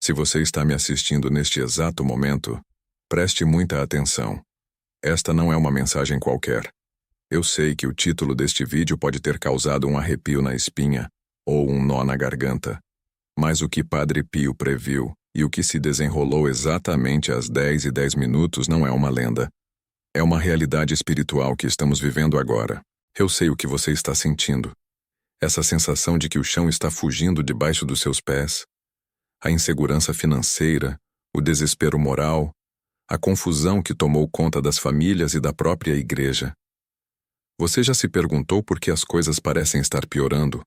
Se você está me assistindo neste exato momento, preste muita atenção. Esta não é uma mensagem qualquer. Eu sei que o título deste vídeo pode ter causado um arrepio na espinha ou um nó na garganta, mas o que Padre Pio previu e o que se desenrolou exatamente às 10h10 não é uma lenda. É uma realidade espiritual que estamos vivendo agora. Eu sei o que você está sentindo. Essa sensação de que o chão está fugindo debaixo dos seus pés, a insegurança financeira, o desespero moral, a confusão que tomou conta das famílias e da própria igreja. Você já se perguntou por que as coisas parecem estar piorando?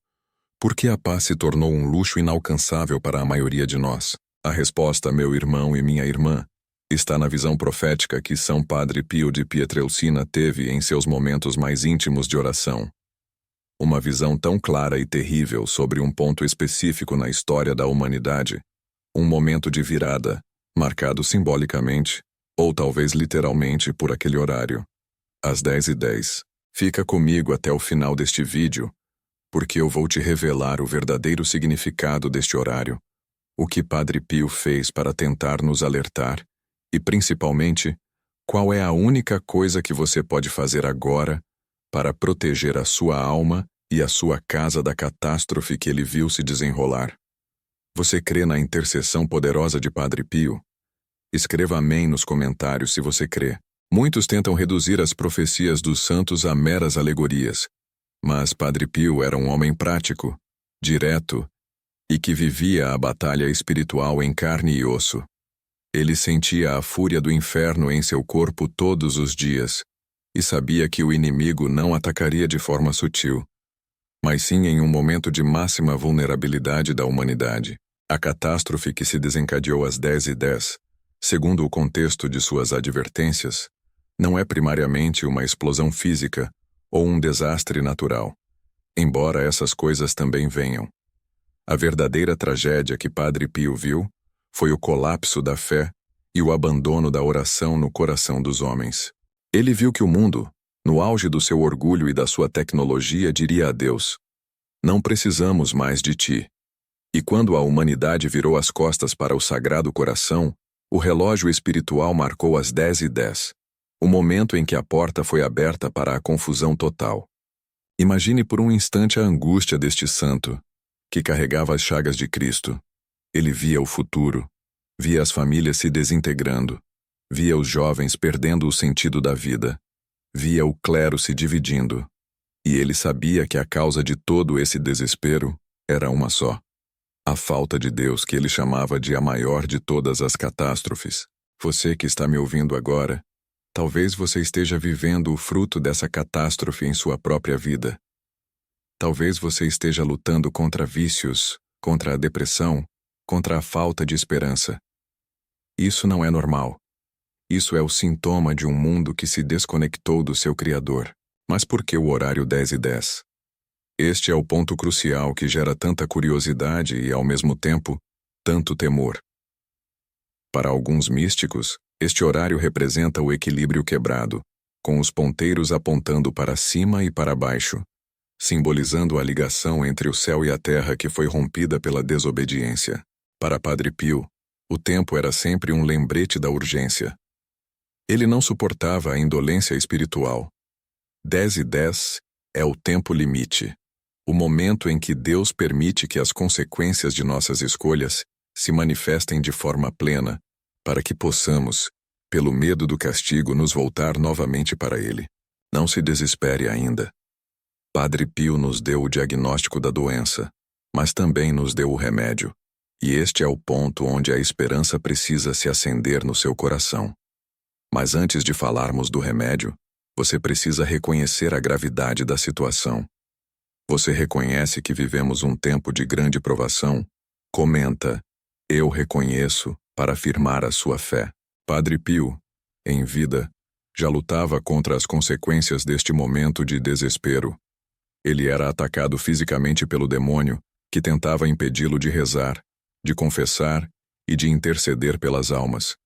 Por que a paz se tornou um luxo inalcançável para a maioria de nós? A resposta, meu irmão e minha irmã, está na visão profética que São Padre Pio de Pietrelcina teve em seus momentos mais íntimos de oração. Uma visão tão clara e terrível sobre um ponto específico na história da humanidade, um momento de virada, marcado simbolicamente, ou talvez literalmente por aquele horário. Às 10h10. Fica comigo até o final deste vídeo, porque eu vou te revelar o verdadeiro significado deste horário, o que Padre Pio fez para tentar nos alertar, e principalmente, qual é a única coisa que você pode fazer agora para proteger a sua alma e a sua casa da catástrofe que ele viu se desenrolar. Você crê na intercessão poderosa de Padre Pio? Escreva amém nos comentários se você crê. Muitos tentam reduzir as profecias dos santos a meras alegorias, mas Padre Pio era um homem prático, direto, e que vivia a batalha espiritual em carne e osso. Ele sentia a fúria do inferno em seu corpo todos os dias, e sabia que o inimigo não atacaria de forma sutil, mas sim em um momento de máxima vulnerabilidade da humanidade. A catástrofe que se desencadeou às 10h10, segundo o contexto de suas advertências, não é primariamente uma explosão física ou um desastre natural, embora essas coisas também venham. A verdadeira tragédia que Padre Pio viu foi o colapso da fé e o abandono da oração no coração dos homens. Ele viu que o mundo, no auge do seu orgulho e da sua tecnologia, diria a Deus: "Não precisamos mais de ti." E quando a humanidade virou as costas para o Sagrado Coração, o relógio espiritual marcou as 10h10, o momento em que a porta foi aberta para a confusão total. Imagine por um instante a angústia deste santo, que carregava as chagas de Cristo. Ele via o futuro, via as famílias se desintegrando, via os jovens perdendo o sentido da vida, via o clero se dividindo, e ele sabia que a causa de todo esse desespero era uma só: a falta de Deus, que ele chamava de a maior de todas as catástrofes. Você que está me ouvindo agora, talvez você esteja vivendo o fruto dessa catástrofe em sua própria vida. Talvez você esteja lutando contra vícios, contra a depressão, contra a falta de esperança. Isso não é normal. Isso é o sintoma de um mundo que se desconectou do seu Criador. Mas por que o horário 10h10? Este é o ponto crucial que gera tanta curiosidade e, ao mesmo tempo, tanto temor. Para alguns místicos, este horário representa o equilíbrio quebrado, com os ponteiros apontando para cima e para baixo, simbolizando a ligação entre o céu e a terra que foi rompida pela desobediência. Para Padre Pio, o tempo era sempre um lembrete da urgência. Ele não suportava a indolência espiritual. 10h10 é o tempo limite, o momento em que Deus permite que as consequências de nossas escolhas se manifestem de forma plena, para que possamos, pelo medo do castigo, nos voltar novamente para Ele. Não se desespere ainda. Padre Pio nos deu o diagnóstico da doença, mas também nos deu o remédio, e este é o ponto onde a esperança precisa se acender no seu coração. Mas antes de falarmos do remédio, você precisa reconhecer a gravidade da situação. Você reconhece que vivemos um tempo de grande provação? Comenta: "Eu reconheço", para afirmar a sua fé. Padre Pio, em vida, já lutava contra as consequências deste momento de desespero. Ele era atacado fisicamente pelo demônio, que tentava impedi-lo de rezar, de confessar e de interceder pelas almas.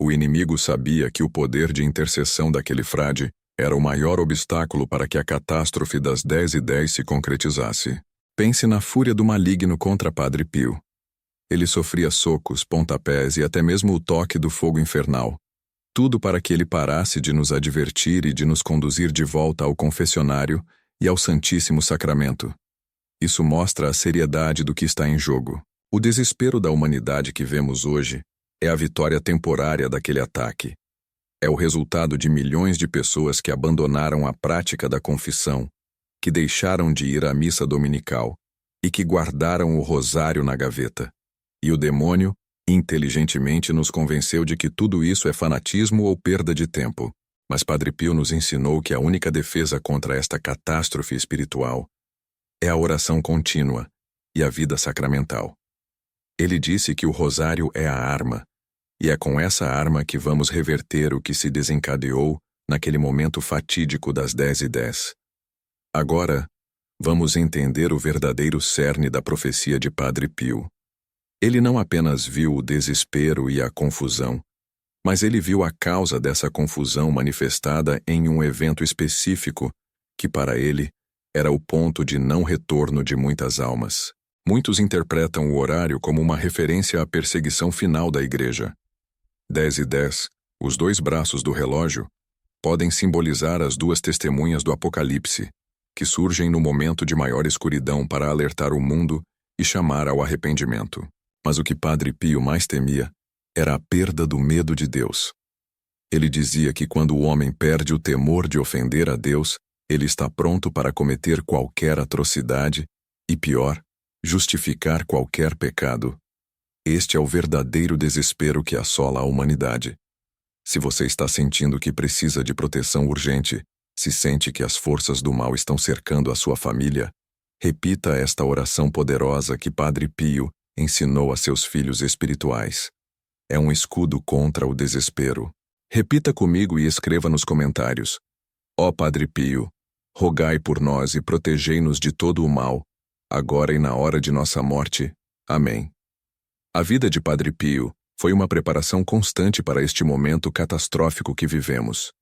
O inimigo sabia que o poder de intercessão daquele frade era o maior obstáculo para que a catástrofe das 10h10 se concretizasse. Pense na fúria do maligno contra Padre Pio. Ele sofria socos, pontapés e até mesmo o toque do fogo infernal. Tudo para que ele parasse de nos advertir e de nos conduzir de volta ao confessionário e ao Santíssimo Sacramento. Isso mostra a seriedade do que está em jogo. O desespero da humanidade que vemos hoje é a vitória temporária daquele ataque. É o resultado de milhões de pessoas que abandonaram a prática da confissão, que deixaram de ir à missa dominical e que guardaram o rosário na gaveta. E o demônio, inteligentemente, nos convenceu de que tudo isso é fanatismo ou perda de tempo. Mas Padre Pio nos ensinou que a única defesa contra esta catástrofe espiritual é a oração contínua e a vida sacramental. Ele disse que o rosário é a arma, e é com essa arma que vamos reverter o que se desencadeou naquele momento fatídico das 10h10. Agora, vamos entender o verdadeiro cerne da profecia de Padre Pio. Ele não apenas viu o desespero e a confusão, mas ele viu a causa dessa confusão manifestada em um evento específico que, para ele, era o ponto de não retorno de muitas almas. Muitos interpretam o horário como uma referência à perseguição final da Igreja. 10h10, os dois braços do relógio, podem simbolizar as duas testemunhas do Apocalipse, que surgem no momento de maior escuridão para alertar o mundo e chamar ao arrependimento. Mas o que Padre Pio mais temia era a perda do medo de Deus. Ele dizia que quando o homem perde o temor de ofender a Deus, ele está pronto para cometer qualquer atrocidade e, pior, justificar qualquer pecado. Este é o verdadeiro desespero que assola a humanidade. Se você está sentindo que precisa de proteção urgente, se sente que as forças do mal estão cercando a sua família, repita esta oração poderosa que Padre Pio ensinou a seus filhos espirituais. É um escudo contra o desespero. Repita comigo e escreva nos comentários: Ó Padre Pio, rogai por nós e protegei-nos de todo o mal, agora e na hora de nossa morte. Amém. A vida de Padre Pio foi uma preparação constante para este momento catastrófico que vivemos.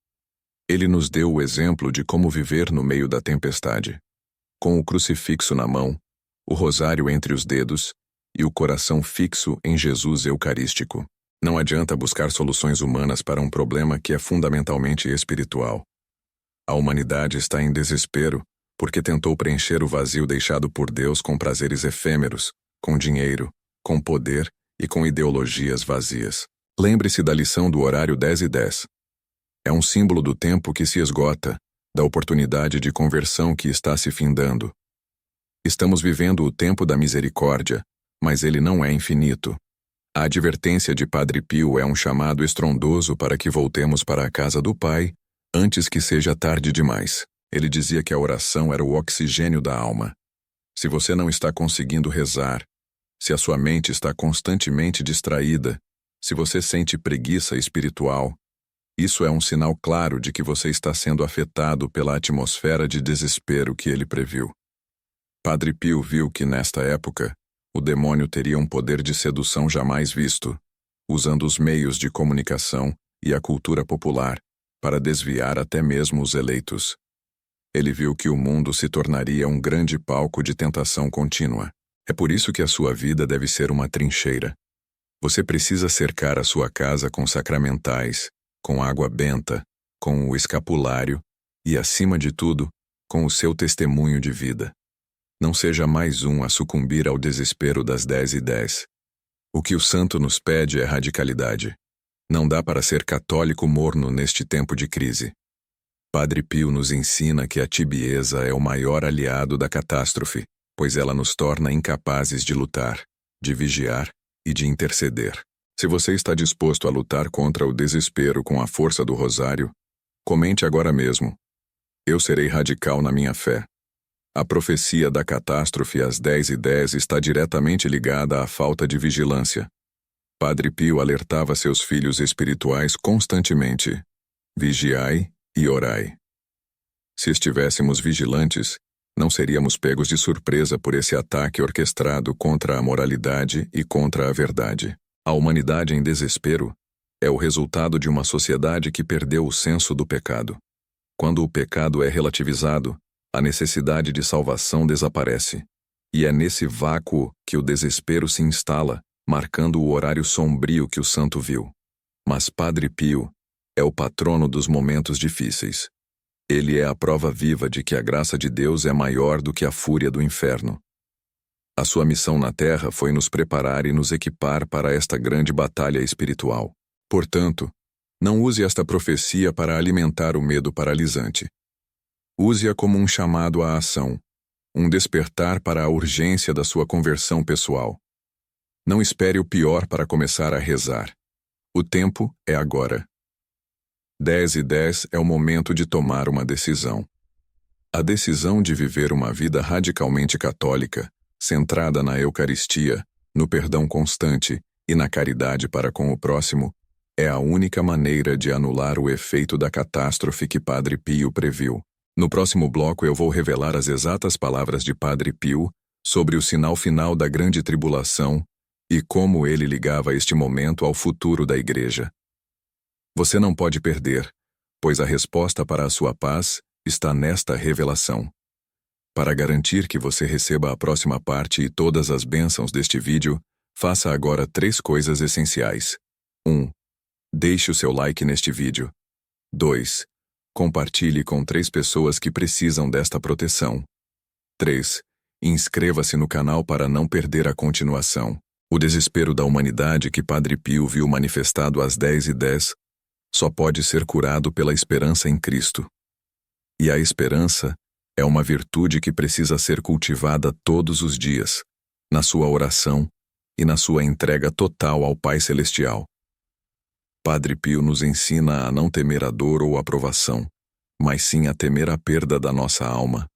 Ele nos deu o exemplo de como viver no meio da tempestade, com o crucifixo na mão, o rosário entre os dedos e o coração fixo em Jesus Eucarístico. Não adianta buscar soluções humanas para um problema que é fundamentalmente espiritual. A humanidade está em desespero porque tentou preencher o vazio deixado por Deus com prazeres efêmeros, com dinheiro, com poder e com ideologias vazias. Lembre-se da lição do horário 10h10. É um símbolo do tempo que se esgota, da oportunidade de conversão que está se findando. Estamos vivendo o tempo da misericórdia, mas ele não é infinito. A advertência de Padre Pio é um chamado estrondoso para que voltemos para a casa do Pai antes que seja tarde demais. Ele dizia que a oração era o oxigênio da alma. Se você não está conseguindo rezar, se a sua mente está constantemente distraída, se você sente preguiça espiritual, isso é um sinal claro de que você está sendo afetado pela atmosfera de desespero que ele previu. Padre Pio viu que, nesta época, o demônio teria um poder de sedução jamais visto, usando os meios de comunicação e a cultura popular para desviar até mesmo os eleitos. Ele viu que o mundo se tornaria um grande palco de tentação contínua. É por isso que a sua vida deve ser uma trincheira. Você precisa cercar a sua casa com sacramentais, com água benta, com o escapulário e, acima de tudo, com o seu testemunho de vida. Não seja mais um a sucumbir ao desespero das 10h10. O que o santo nos pede é radicalidade. Não dá para ser católico morno neste tempo de crise. Padre Pio nos ensina que a tibieza é o maior aliado da catástrofe, pois ela nos torna incapazes de lutar, de vigiar e de interceder. Se você está disposto a lutar contra o desespero com a força do rosário, comente agora mesmo: eu serei radical na minha fé. A profecia da catástrofe às 10h10 está diretamente ligada à falta de vigilância. Padre Pio alertava seus filhos espirituais constantemente: vigiai e orai. Se estivéssemos vigilantes, não seríamos pegos de surpresa por esse ataque orquestrado contra a moralidade e contra a verdade. A humanidade em desespero é o resultado de uma sociedade que perdeu o senso do pecado. Quando o pecado é relativizado, a necessidade de salvação desaparece. E é nesse vácuo que o desespero se instala marcando o horário sombrio que o santo viu. Mas Padre Pio é o patrono dos momentos difíceis. Ele é a prova viva de que a graça de Deus é maior do que a fúria do inferno. A sua missão na Terra foi nos preparar e nos equipar para esta grande batalha espiritual. Portanto, não use esta profecia para alimentar o medo paralisante. Use-a como um chamado à ação, um despertar para a urgência da sua conversão pessoal. Não espere o pior para começar a rezar. O tempo é agora. 10:10 é o momento de tomar uma decisão. A decisão de viver uma vida radicalmente católica, centrada na Eucaristia, no perdão constante e na caridade para com o próximo, é a única maneira de anular o efeito da catástrofe que Padre Pio previu. No próximo bloco eu vou revelar as exatas palavras de Padre Pio sobre o sinal final da grande tribulação e como ele ligava este momento ao futuro da Igreja. Você não pode perder, pois a resposta para a sua paz está nesta revelação. Para garantir que você receba a próxima parte e todas as bênçãos deste vídeo, faça agora 3 coisas essenciais. 1. Deixe o seu like neste vídeo. 2. Compartilhe com 3 pessoas que precisam desta proteção. 3. Inscreva-se no canal para não perder a continuação. O desespero da humanidade que Padre Pio viu manifestado às 10:10 só pode ser curado pela esperança em Cristo. E a esperança é uma virtude que precisa ser cultivada todos os dias, na sua oração e na sua entrega total ao Pai Celestial. Padre Pio nos ensina a não temer a dor ou a provação, mas sim a temer a perda da nossa alma.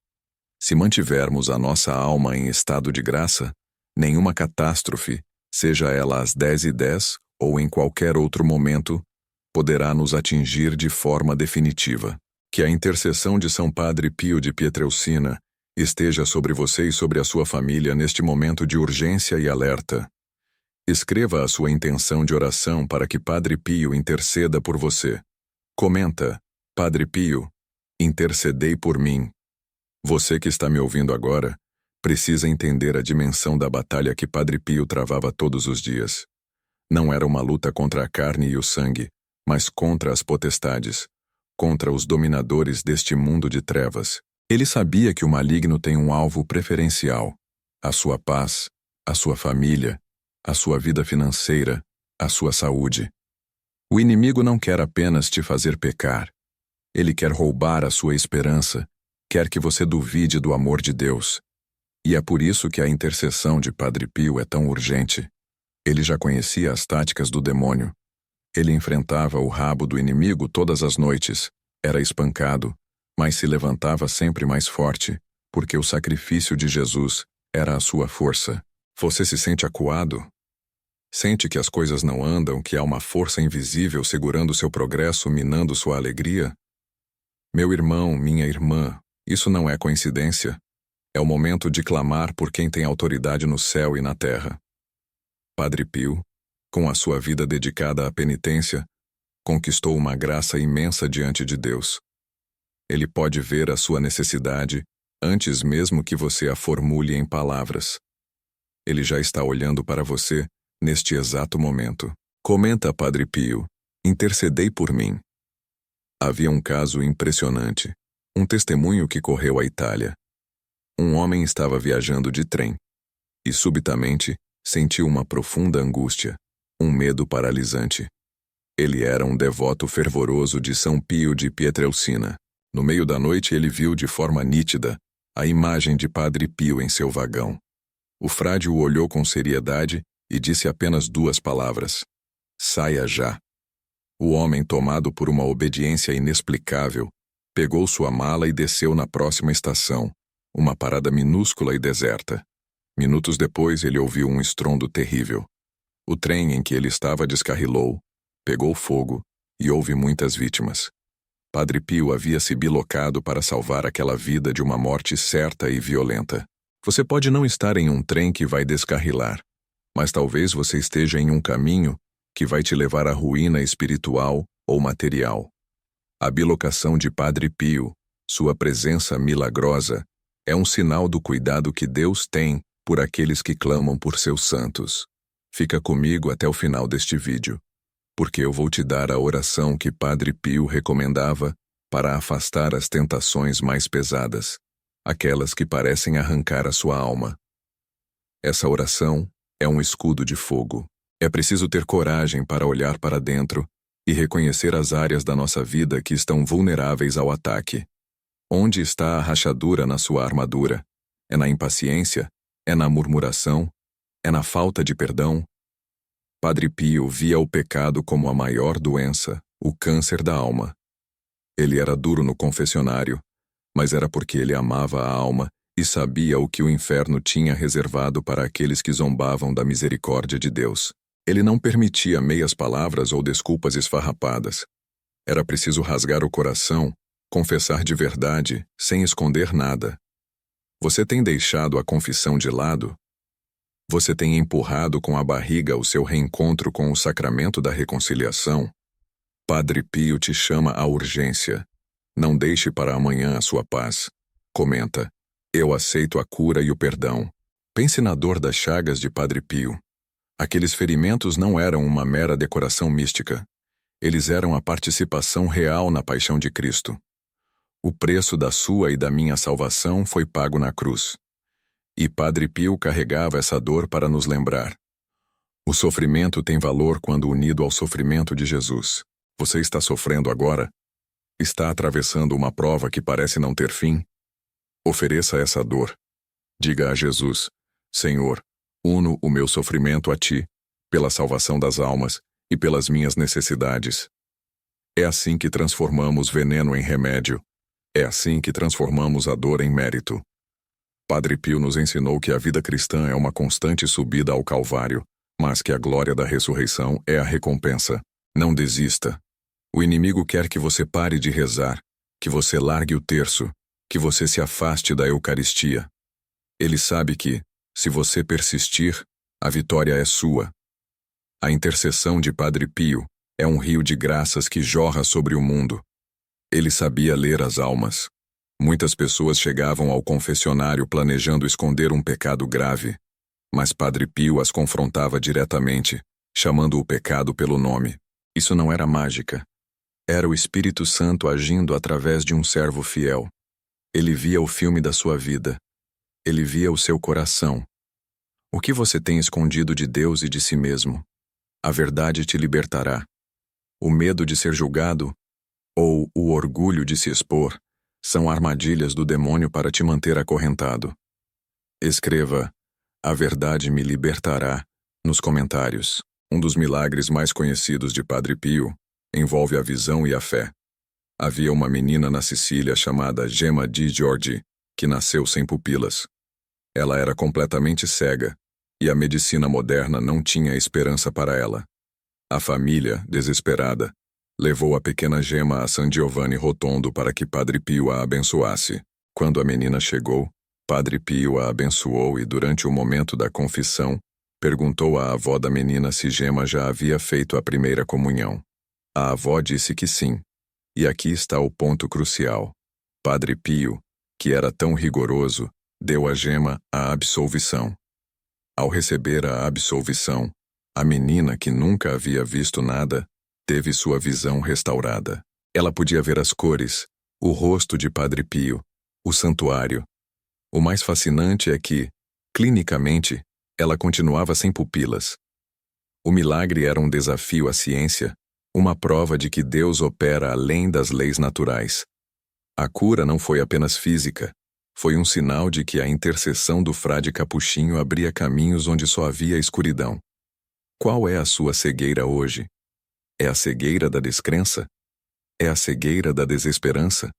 Se mantivermos a nossa alma em estado de graça, nenhuma catástrofe, seja ela às 10:10 ou em qualquer outro momento, poderá nos atingir de forma definitiva. Que a intercessão de São Padre Pio de Pietrelcina esteja sobre você e sobre a sua família neste momento de urgência e alerta. Escreva a sua intenção de oração para que Padre Pio interceda por você. Comenta: Padre Pio, intercedei por mim. Você que está me ouvindo agora precisa entender a dimensão da batalha que Padre Pio travava todos os dias. Não era uma luta contra a carne e o sangue, mas contra as potestades, contra os dominadores deste mundo de trevas. Ele sabia que o maligno tem um alvo preferencial: a sua paz, a sua família, a sua vida financeira, a sua saúde. O inimigo não quer apenas te fazer pecar. Ele quer roubar a sua esperança, quer que você duvide do amor de Deus. E é por isso que a intercessão de Padre Pio é tão urgente. Ele já conhecia as táticas do demônio. Ele enfrentava o rabo do inimigo todas as noites, era espancado, mas se levantava sempre mais forte, porque o sacrifício de Jesus era a sua força. Você se sente acuado? Sente que as coisas não andam, que há uma força invisível segurando seu progresso, minando sua alegria? Meu irmão, minha irmã, isso não é coincidência. É o momento de clamar por quem tem autoridade no céu e na terra. Padre Pio, com a sua vida dedicada à penitência, conquistou uma graça imensa diante de Deus. Ele pode ver a sua necessidade antes mesmo que você a formule em palavras. Ele já está olhando para você neste exato momento. Comenta, Padre Pio, intercedei por mim. Havia um caso impressionante, um testemunho que correu à Itália. Um homem estava viajando de trem e, subitamente, sentiu uma profunda angústia, um medo paralisante. Ele era um devoto fervoroso de São Pio de Pietrelcina. No meio da noite ele viu de forma nítida a imagem de Padre Pio em seu vagão. O frade o olhou com seriedade e disse apenas 2 palavras: saia já. O homem, tomado por uma obediência inexplicável, pegou sua mala e desceu na próxima estação, uma parada minúscula e deserta. Minutos depois ele ouviu um estrondo terrível. O trem em que ele estava descarrilou, pegou fogo e houve muitas vítimas. Padre Pio havia se bilocado para salvar aquela vida de uma morte certa e violenta. Você pode não estar em um trem que vai descarrilar, mas talvez você esteja em um caminho que vai te levar à ruína espiritual ou material. A bilocação de Padre Pio, sua presença milagrosa, é um sinal do cuidado que Deus tem por aqueles que clamam por seus santos. Fica comigo até o final deste vídeo, porque eu vou te dar a oração que Padre Pio recomendava para afastar as tentações mais pesadas, aquelas que parecem arrancar a sua alma. Essa oração é um escudo de fogo. É preciso ter coragem para olhar para dentro e reconhecer as áreas da nossa vida que estão vulneráveis ao ataque. Onde está a rachadura na sua armadura? É na impaciência? É na murmuração? É na falta de perdão? Padre Pio via o pecado como a maior doença, o câncer da alma. Ele era duro no confessionário, mas era porque ele amava a alma e sabia o que o inferno tinha reservado para aqueles que zombavam da misericórdia de Deus. Ele não permitia meias palavras ou desculpas esfarrapadas. Era preciso rasgar o coração, confessar de verdade, sem esconder nada. Você tem deixado a confissão de lado? Você tem empurrado com a barriga o seu reencontro com o sacramento da reconciliação? Padre Pio te chama à urgência. Não deixe para amanhã a sua paz. Comenta: eu aceito a cura e o perdão. Pense na dor das chagas de Padre Pio. Aqueles ferimentos não eram uma mera decoração mística. Eles eram a participação real na paixão de Cristo. O preço da sua e da minha salvação foi pago na cruz. E Padre Pio carregava essa dor para nos lembrar. O sofrimento tem valor quando unido ao sofrimento de Jesus. Você está sofrendo agora? Está atravessando uma prova que parece não ter fim? Ofereça essa dor. Diga a Jesus: Senhor, uno o meu sofrimento a Ti, pela salvação das almas e pelas minhas necessidades. É assim que transformamos veneno em remédio. É assim que transformamos a dor em mérito. Padre Pio nos ensinou que a vida cristã é uma constante subida ao Calvário, mas que a glória da ressurreição é a recompensa. Não desista. O inimigo quer que você pare de rezar, que você largue o terço, que você se afaste da Eucaristia. Ele sabe que, se você persistir, a vitória é sua. A intercessão de Padre Pio é um rio de graças que jorra sobre o mundo. Ele sabia ler as almas. Muitas pessoas chegavam ao confessionário planejando esconder um pecado grave, mas Padre Pio as confrontava diretamente, chamando o pecado pelo nome. Isso não era mágica. Era o Espírito Santo agindo através de um servo fiel. Ele via o filme da sua vida. Ele via o seu coração. O que você tem escondido de Deus e de si mesmo? A verdade te libertará. O medo de ser julgado, ou o orgulho de se expor, são armadilhas do demônio para te manter acorrentado. Escreva: a verdade me libertará, nos comentários. Um dos milagres mais conhecidos de Padre Pio envolve a visão e a fé. Havia uma menina na Sicília chamada Gemma di Giorgi, que nasceu sem pupilas. Ela era completamente cega, e a medicina moderna não tinha esperança para ela. A família, desesperada, levou a pequena Gemma a San Giovanni Rotondo para que Padre Pio a abençoasse. Quando a menina chegou, Padre Pio a abençoou e, durante o momento da confissão, perguntou à avó da menina se Gemma já havia feito a primeira comunhão. A avó disse que sim. E aqui está o ponto crucial. Padre Pio, que era tão rigoroso, deu a Gemma a absolvição. Ao receber a absolvição, a menina, que nunca havia visto nada, teve sua visão restaurada. Ela podia ver as cores, o rosto de Padre Pio, o santuário. O mais fascinante é que, clinicamente, ela continuava sem pupilas. O milagre era um desafio à ciência, uma prova de que Deus opera além das leis naturais. A cura não foi apenas física, foi um sinal de que a intercessão do frade capuchinho abria caminhos onde só havia escuridão. Qual é a sua cegueira hoje? É a cegueira da descrença? É a cegueira da desesperança?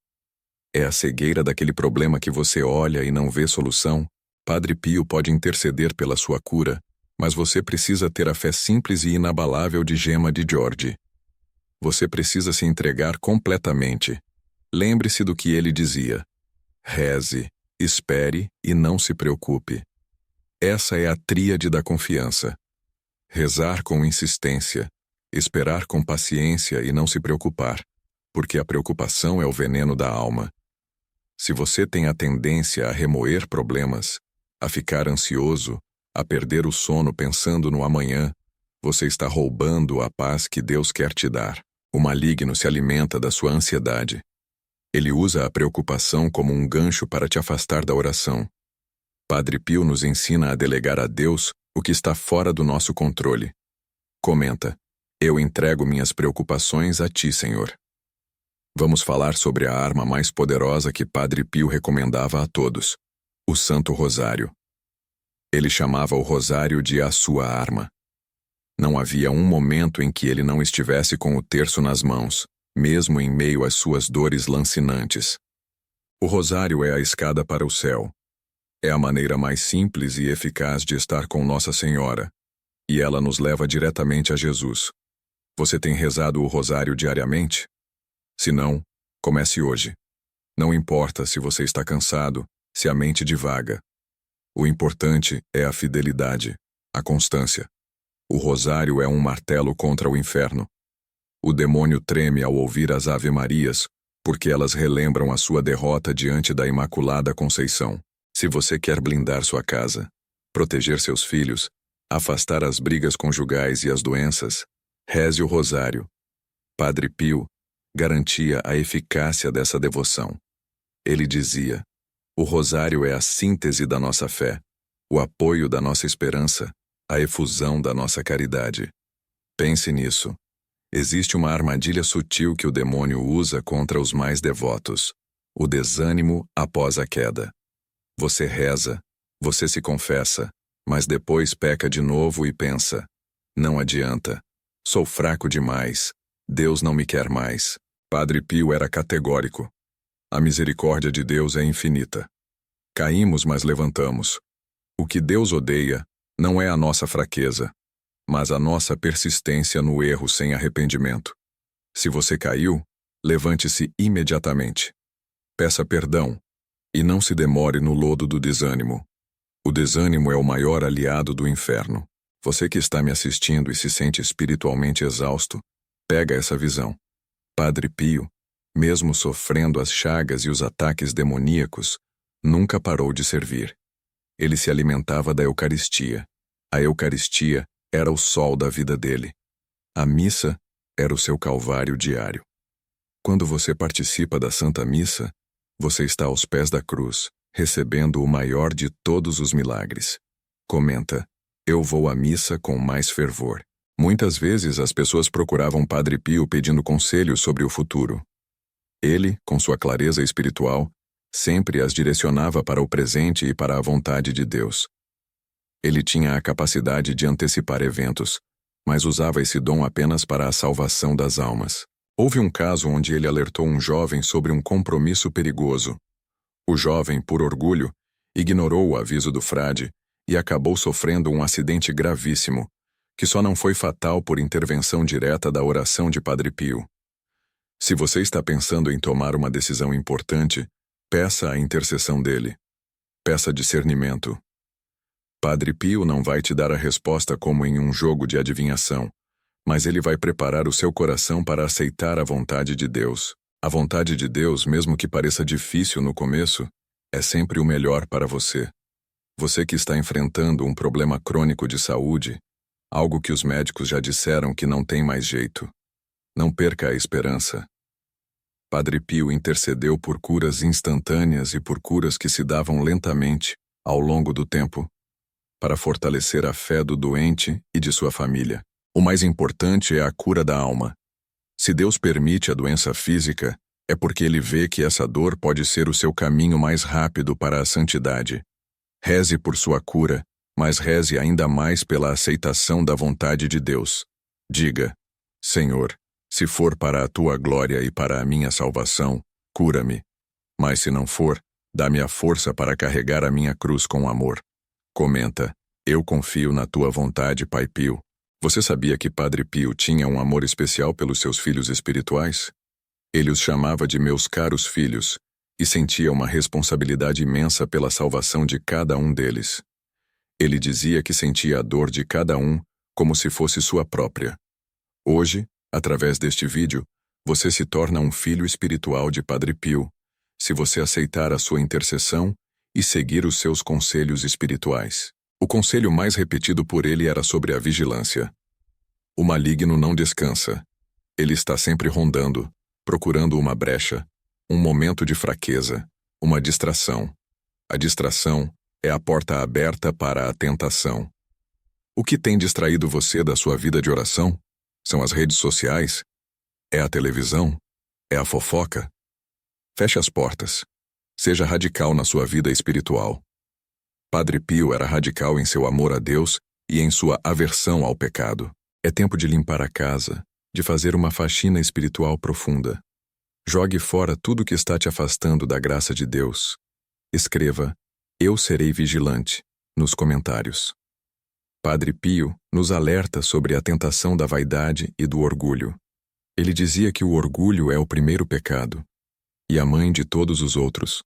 É a cegueira daquele problema que você olha e não vê solução? Padre Pio pode interceder pela sua cura, mas você precisa ter a fé simples e inabalável de Gemma di Giorgi. Você precisa se entregar completamente. Lembre-se do que ele dizia: reze, espere e não se preocupe. Essa é a tríade da confiança. Rezar com insistência, esperar com paciência e não se preocupar, porque a preocupação é o veneno da alma. Se você tem a tendência a remoer problemas, a ficar ansioso, a perder o sono pensando no amanhã, você está roubando a paz que Deus quer te dar. O maligno se alimenta da sua ansiedade. Ele usa a preocupação como um gancho para te afastar da oração. Padre Pio nos ensina a delegar a Deus o que está fora do nosso controle. Comenta: eu entrego minhas preocupações a ti, Senhor. Vamos falar sobre a arma mais poderosa que Padre Pio recomendava a todos: o Santo Rosário. Ele chamava o rosário de a sua arma. Não havia um momento em que ele não estivesse com o terço nas mãos, mesmo em meio às suas dores lancinantes. O rosário é a escada para o céu. É a maneira mais simples e eficaz de estar com Nossa Senhora, e ela nos leva diretamente a Jesus. Você tem rezado o rosário diariamente? Se não, comece hoje. Não importa se você está cansado, se a mente divaga. O importante é a fidelidade, a constância. O rosário é um martelo contra o inferno. O demônio treme ao ouvir as Ave-Marias, porque elas relembram a sua derrota diante da Imaculada Conceição. Se você quer blindar sua casa, proteger seus filhos, afastar as brigas conjugais e as doenças, reze o rosário. Padre Pio garantia a eficácia dessa devoção. Ele dizia: o rosário é a síntese da nossa fé, o apoio da nossa esperança, a efusão da nossa caridade. Pense nisso. Existe uma armadilha sutil que o demônio usa contra os mais devotos: o desânimo após a queda. Você reza, você se confessa, mas depois peca de novo e pensa: não adianta, sou fraco demais, Deus não me quer mais. Padre Pio era categórico. A misericórdia de Deus é infinita. Caímos, mas levantamos. O que Deus odeia não é a nossa fraqueza, mas a nossa persistência no erro sem arrependimento. Se você caiu, levante-se imediatamente. Peça perdão e não se demore no lodo do desânimo. O desânimo é o maior aliado do inferno. Você que está me assistindo e se sente espiritualmente exausto, pega essa visão. Padre Pio, mesmo sofrendo as chagas e os ataques demoníacos, nunca parou de servir. Ele se alimentava da Eucaristia. A Eucaristia era o sol da vida dele. A missa era o seu calvário diário. Quando você participa da Santa Missa, você está aos pés da cruz, recebendo o maior de todos os milagres. Comenta: eu vou à missa com mais fervor. Muitas vezes as pessoas procuravam Padre Pio pedindo conselhos sobre o futuro. Ele, com sua clareza espiritual, sempre as direcionava para o presente e para a vontade de Deus. Ele tinha a capacidade de antecipar eventos, mas usava esse dom apenas para a salvação das almas. Houve um caso onde ele alertou um jovem sobre um compromisso perigoso. O jovem, por orgulho, ignorou o aviso do frade e acabou sofrendo um acidente gravíssimo, que só não foi fatal por intervenção direta da oração de Padre Pio. Se você está pensando em tomar uma decisão importante, peça a intercessão dele. Peça discernimento. Padre Pio não vai te dar a resposta como em um jogo de adivinhação, mas ele vai preparar o seu coração para aceitar a vontade de Deus. A vontade de Deus, mesmo que pareça difícil no começo, é sempre o melhor para você. Você que está enfrentando um problema crônico de saúde, algo que os médicos já disseram que não tem mais jeito. Não perca a esperança. Padre Pio intercedeu por curas instantâneas e por curas que se davam lentamente, ao longo do tempo, para fortalecer a fé do doente e de sua família. O mais importante é a cura da alma. Se Deus permite a doença física, é porque Ele vê que essa dor pode ser o seu caminho mais rápido para a santidade. Reze por sua cura, mas reze ainda mais pela aceitação da vontade de Deus. Diga: Senhor, se for para a tua glória e para a minha salvação, cura-me. Mas se não for, dá-me a força para carregar a minha cruz com amor. Comenta: eu confio na tua vontade, Pai Pio. Você sabia que Padre Pio tinha um amor especial pelos seus filhos espirituais? Ele os chamava de meus caros filhos e sentia uma responsabilidade imensa pela salvação de cada um deles. Ele dizia que sentia a dor de cada um como se fosse sua própria. Hoje, através deste vídeo, você se torna um filho espiritual de Padre Pio, se você aceitar a sua intercessão e seguir os seus conselhos espirituais. O conselho mais repetido por ele era sobre a vigilância. O maligno não descansa. Ele está sempre rondando, procurando uma brecha, um momento de fraqueza, uma distração. A distração é a porta aberta para a tentação. O que tem distraído você da sua vida de oração? São as redes sociais? É a televisão? É a fofoca? Feche as portas. Seja radical na sua vida espiritual. Padre Pio era radical em seu amor a Deus e em sua aversão ao pecado. É tempo de limpar a casa, de fazer uma faxina espiritual profunda. Jogue fora tudo que está te afastando da graça de Deus. Escreva, "Eu serei vigilante", nos comentários. Padre Pio nos alerta sobre a tentação da vaidade e do orgulho. Ele dizia que o orgulho é o primeiro pecado e a mãe de todos os outros.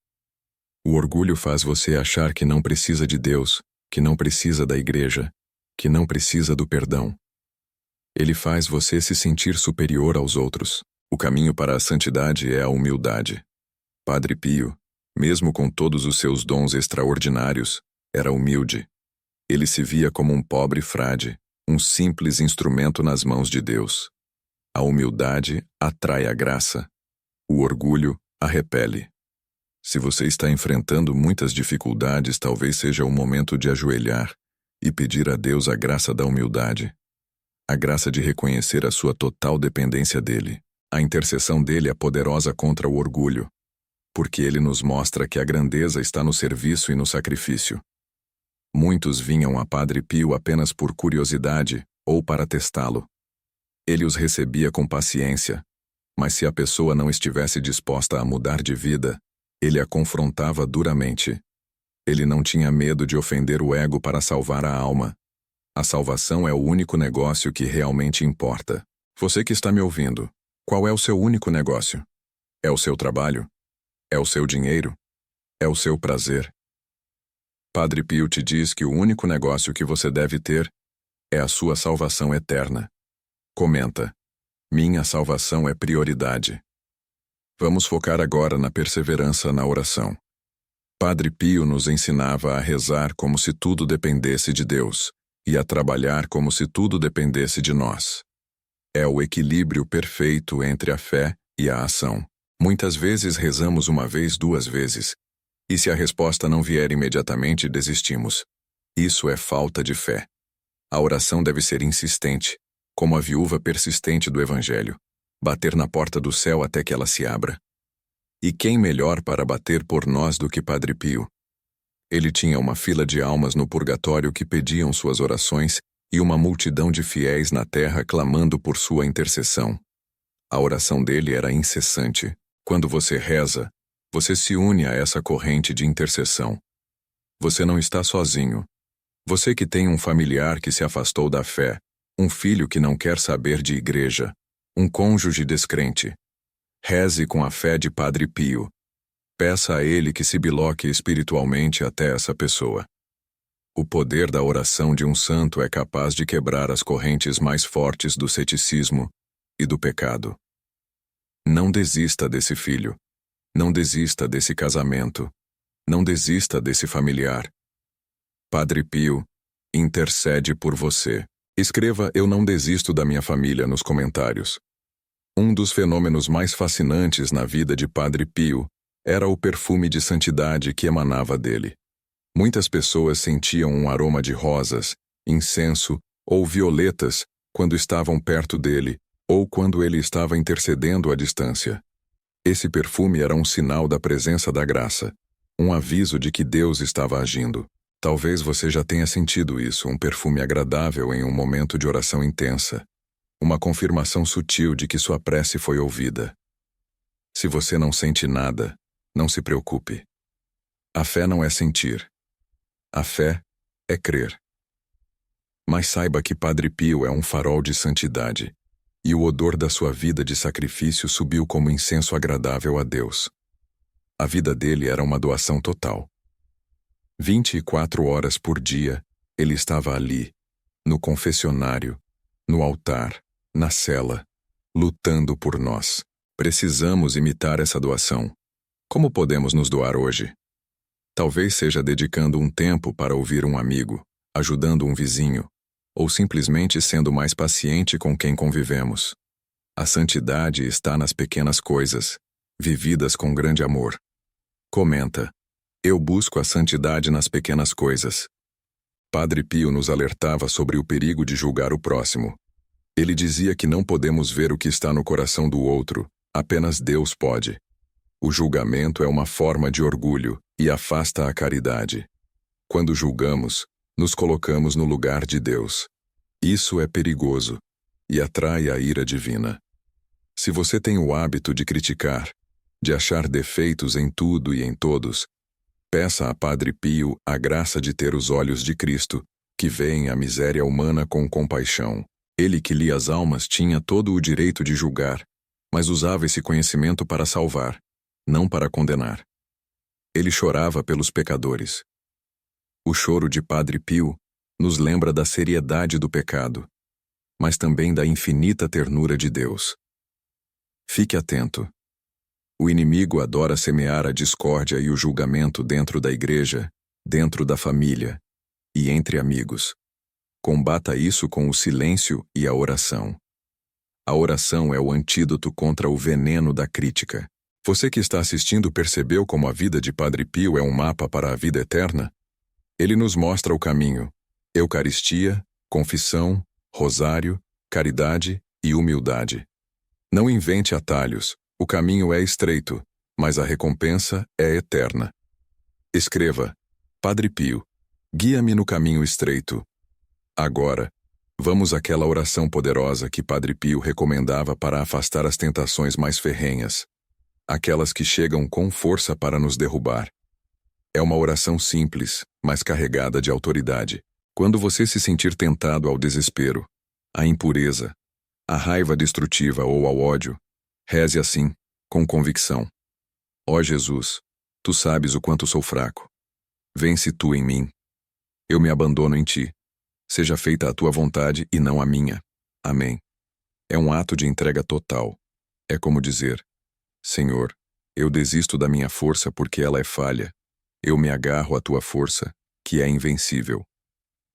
O orgulho faz você achar que não precisa de Deus, que não precisa da igreja, que não precisa do perdão. Ele faz você se sentir superior aos outros. O caminho para a santidade é a humildade. Padre Pio, mesmo com todos os seus dons extraordinários, era humilde. Ele se via como um pobre frade, um simples instrumento nas mãos de Deus. A humildade atrai a graça. O orgulho a repele. Se você está enfrentando muitas dificuldades, talvez seja o momento de ajoelhar e pedir a Deus a graça da humildade. A graça de reconhecer a sua total dependência dele. A intercessão dele é poderosa contra o orgulho, porque ele nos mostra que a grandeza está no serviço e no sacrifício. Muitos vinham a Padre Pio apenas por curiosidade ou para testá-lo. Ele os recebia com paciência, mas se a pessoa não estivesse disposta a mudar de vida, ele a confrontava duramente. Ele não tinha medo de ofender o ego para salvar a alma. A salvação é o único negócio que realmente importa. Você que está me ouvindo, qual é o seu único negócio? É o seu trabalho? É o seu dinheiro? É o seu prazer? Padre Pio te diz que o único negócio que você deve ter é a sua salvação eterna. Comenta: "Minha salvação é prioridade." Vamos focar agora na perseverança na oração. Padre Pio nos ensinava a rezar como se tudo dependesse de Deus e a trabalhar como se tudo dependesse de nós. É o equilíbrio perfeito entre a fé e a ação. Muitas vezes rezamos uma vez, duas vezes, e se a resposta não vier imediatamente, desistimos. Isso é falta de fé. A oração deve ser insistente, como a viúva persistente do Evangelho, bater na porta do céu até que ela se abra. E quem melhor para bater por nós do que Padre Pio? Ele tinha uma fila de almas no purgatório que pediam suas orações e uma multidão de fiéis na terra clamando por sua intercessão. A oração dele era incessante. Quando você reza, você se une a essa corrente de intercessão. Você não está sozinho. Você que tem um familiar que se afastou da fé, um filho que não quer saber de igreja, um cônjuge descrente. Reze com a fé de Padre Pio. Peça a ele que se biloque espiritualmente até essa pessoa. O poder da oração de um santo é capaz de quebrar as correntes mais fortes do ceticismo e do pecado. Não desista desse filho. Não desista desse casamento. Não desista desse familiar. Padre Pio intercede por você. Escreva "Eu não desisto da minha família" nos comentários. Um dos fenômenos mais fascinantes na vida de Padre Pio era o perfume de santidade que emanava dele. Muitas pessoas sentiam um aroma de rosas, incenso ou violetas quando estavam perto dele ou quando ele estava intercedendo à distância. Esse perfume era um sinal da presença da graça, um aviso de que Deus estava agindo. Talvez você já tenha sentido isso, um perfume agradável em um momento de oração intensa, uma confirmação sutil de que sua prece foi ouvida. Se você não sente nada, não se preocupe. A fé não é sentir. A fé é crer. Mas saiba que Padre Pio é um farol de santidade, e o odor da sua vida de sacrifício subiu como incenso agradável a Deus. A vida dele era uma doação total. 24 horas por dia, ele estava ali, no confessionário, no altar, na cela, lutando por nós. Precisamos imitar essa doação. Como podemos nos doar hoje? Talvez seja dedicando um tempo para ouvir um amigo, ajudando um vizinho, ou simplesmente sendo mais paciente com quem convivemos. A santidade está nas pequenas coisas, vividas com grande amor. Comenta: eu busco a santidade nas pequenas coisas. Padre Pio nos alertava sobre o perigo de julgar o próximo. Ele dizia que não podemos ver o que está no coração do outro, apenas Deus pode. O julgamento é uma forma de orgulho e afasta a caridade. Quando julgamos, nos colocamos no lugar de Deus. Isso é perigoso e atrai a ira divina. Se você tem o hábito de criticar, de achar defeitos em tudo e em todos, peça a Padre Pio a graça de ter os olhos de Cristo, que veem a miséria humana com compaixão. Ele que lia as almas tinha todo o direito de julgar, mas usava esse conhecimento para salvar, não para condenar. Ele chorava pelos pecadores. O choro de Padre Pio nos lembra da seriedade do pecado, mas também da infinita ternura de Deus. Fique atento. O inimigo adora semear a discórdia e o julgamento dentro da igreja, dentro da família e entre amigos. Combata isso com o silêncio e a oração. A oração é o antídoto contra o veneno da crítica. Você que está assistindo percebeu como a vida de Padre Pio é um mapa para a vida eterna? Ele nos mostra o caminho: Eucaristia, confissão, rosário, caridade e humildade. Não invente atalhos. O caminho é estreito, mas a recompensa é eterna. Escreva: Padre Pio, guia-me no caminho estreito. Agora, vamos àquela oração poderosa que Padre Pio recomendava para afastar as tentações mais ferrenhas, aquelas que chegam com força para nos derrubar. É uma oração simples, mas carregada de autoridade. Quando você se sentir tentado ao desespero, à impureza, à raiva destrutiva ou ao ódio, reze assim, com convicção: ó Jesus, tu sabes o quanto sou fraco. Vence tu em mim. Eu me abandono em ti. Seja feita a tua vontade e não a minha. Amém. É um ato de entrega total. É como dizer: Senhor, eu desisto da minha força porque ela é falha. Eu me agarro à tua força, que é invencível.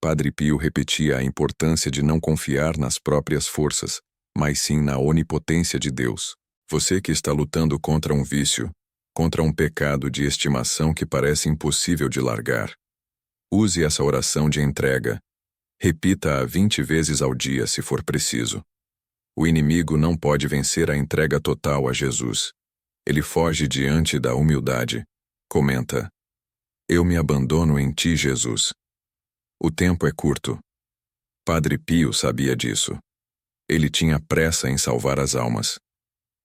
Padre Pio repetia a importância de não confiar nas próprias forças, mas sim na onipotência de Deus. Você que está lutando contra um vício, contra um pecado de estimação que parece impossível de largar, use essa oração de entrega. Repita-a 20 vezes ao dia se for preciso. O inimigo não pode vencer a entrega total a Jesus. Ele foge diante da humildade. Comenta: eu me abandono em ti, Jesus. O tempo é curto. Padre Pio sabia disso. Ele tinha pressa em salvar as almas.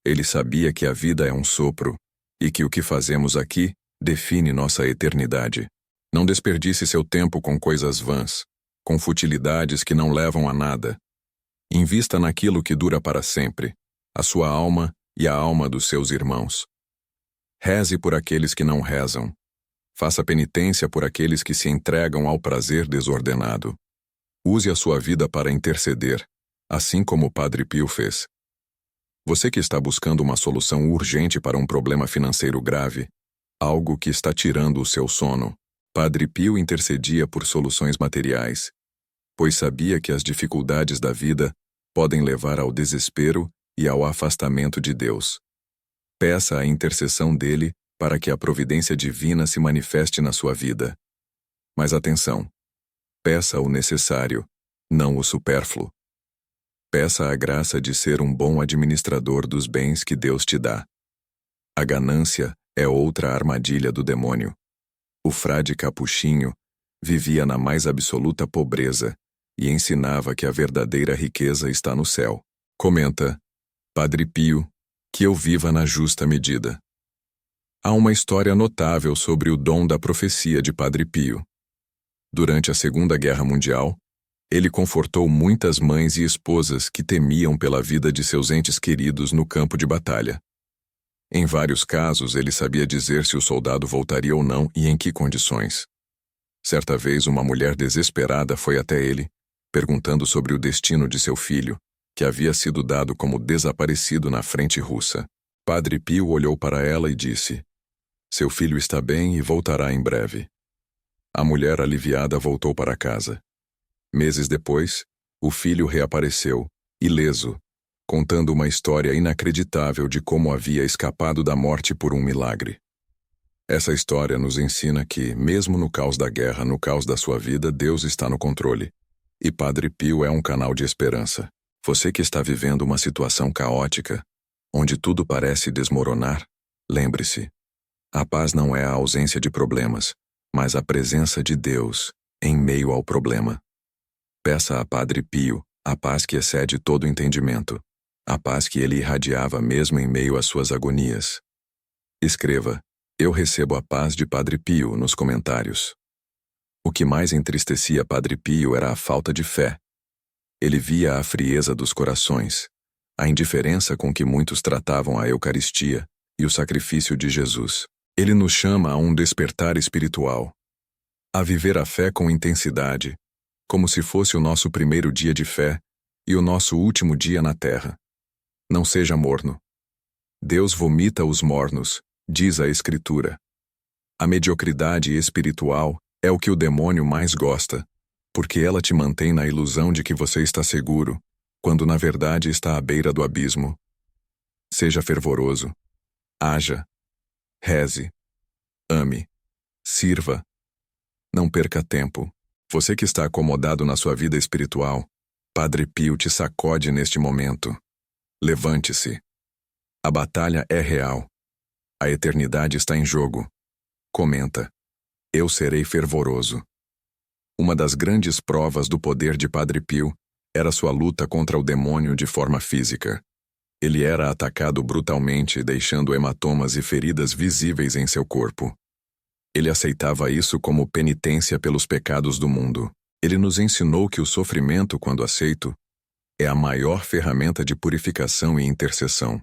Ele sabia que a vida é um sopro e que o que fazemos aqui define nossa eternidade. Não desperdice seu tempo com coisas vãs, com futilidades que não levam a nada. Invista naquilo que dura para sempre, a sua alma e a alma dos seus irmãos. Reze por aqueles que não rezam. Faça penitência por aqueles que se entregam ao prazer desordenado. Use a sua vida para interceder, assim como o Padre Pio fez. Você que está buscando uma solução urgente para um problema financeiro grave, algo que está tirando o seu sono, Padre Pio intercedia por soluções materiais, pois sabia que as dificuldades da vida podem levar ao desespero e ao afastamento de Deus. Peça a intercessão dele para que a providência divina se manifeste na sua vida. Mas atenção! Peça o necessário, não o supérfluo. Peça a graça de ser um bom administrador dos bens que Deus te dá. A ganância é outra armadilha do demônio. O frade capuchinho vivia na mais absoluta pobreza e ensinava que a verdadeira riqueza está no céu. Comenta: Padre Pio, que eu viva na justa medida. Há uma história notável sobre o dom da profecia de Padre Pio. Durante a Segunda Guerra Mundial, ele confortou muitas mães e esposas que temiam pela vida de seus entes queridos no campo de batalha. Em vários casos, ele sabia dizer se o soldado voltaria ou não e em que condições. Certa vez, uma mulher desesperada foi até ele, perguntando sobre o destino de seu filho, que havia sido dado como desaparecido na frente russa. Padre Pio olhou para ela e disse: seu filho está bem e voltará em breve. A mulher aliviada voltou para casa. Meses depois, o filho reapareceu, ileso, contando uma história inacreditável de como havia escapado da morte por um milagre. Essa história nos ensina que, mesmo no caos da guerra, no caos da sua vida, Deus está no controle. E Padre Pio é um canal de esperança. Você que está vivendo uma situação caótica, onde tudo parece desmoronar, lembre-se, a paz não é a ausência de problemas, mas a presença de Deus em meio ao problema. Peça a Padre Pio a paz que excede todo entendimento, a paz que ele irradiava mesmo em meio às suas agonias. Escreva: "Eu recebo a paz de Padre Pio" nos comentários. O que mais entristecia Padre Pio era a falta de fé. Ele via a frieza dos corações, a indiferença com que muitos tratavam a Eucaristia e o sacrifício de Jesus. Ele nos chama a um despertar espiritual, a viver a fé com intensidade, como se fosse o nosso primeiro dia de fé e o nosso último dia na terra. Não seja morno. Deus vomita os mornos, diz a Escritura. A mediocridade espiritual é o que o demônio mais gosta, porque ela te mantém na ilusão de que você está seguro, quando na verdade está à beira do abismo. Seja fervoroso. Haja. Reze. Ame. Sirva. Não perca tempo. Você que está acomodado na sua vida espiritual, Padre Pio te sacode neste momento. Levante-se. A batalha é real. A eternidade está em jogo. Comenta: "Eu serei fervoroso." Uma das grandes provas do poder de Padre Pio era sua luta contra o demônio de forma física. Ele era atacado brutalmente, deixando hematomas e feridas visíveis em seu corpo. Ele aceitava isso como penitência pelos pecados do mundo. Ele nos ensinou que o sofrimento, quando aceito, é a maior ferramenta de purificação e intercessão.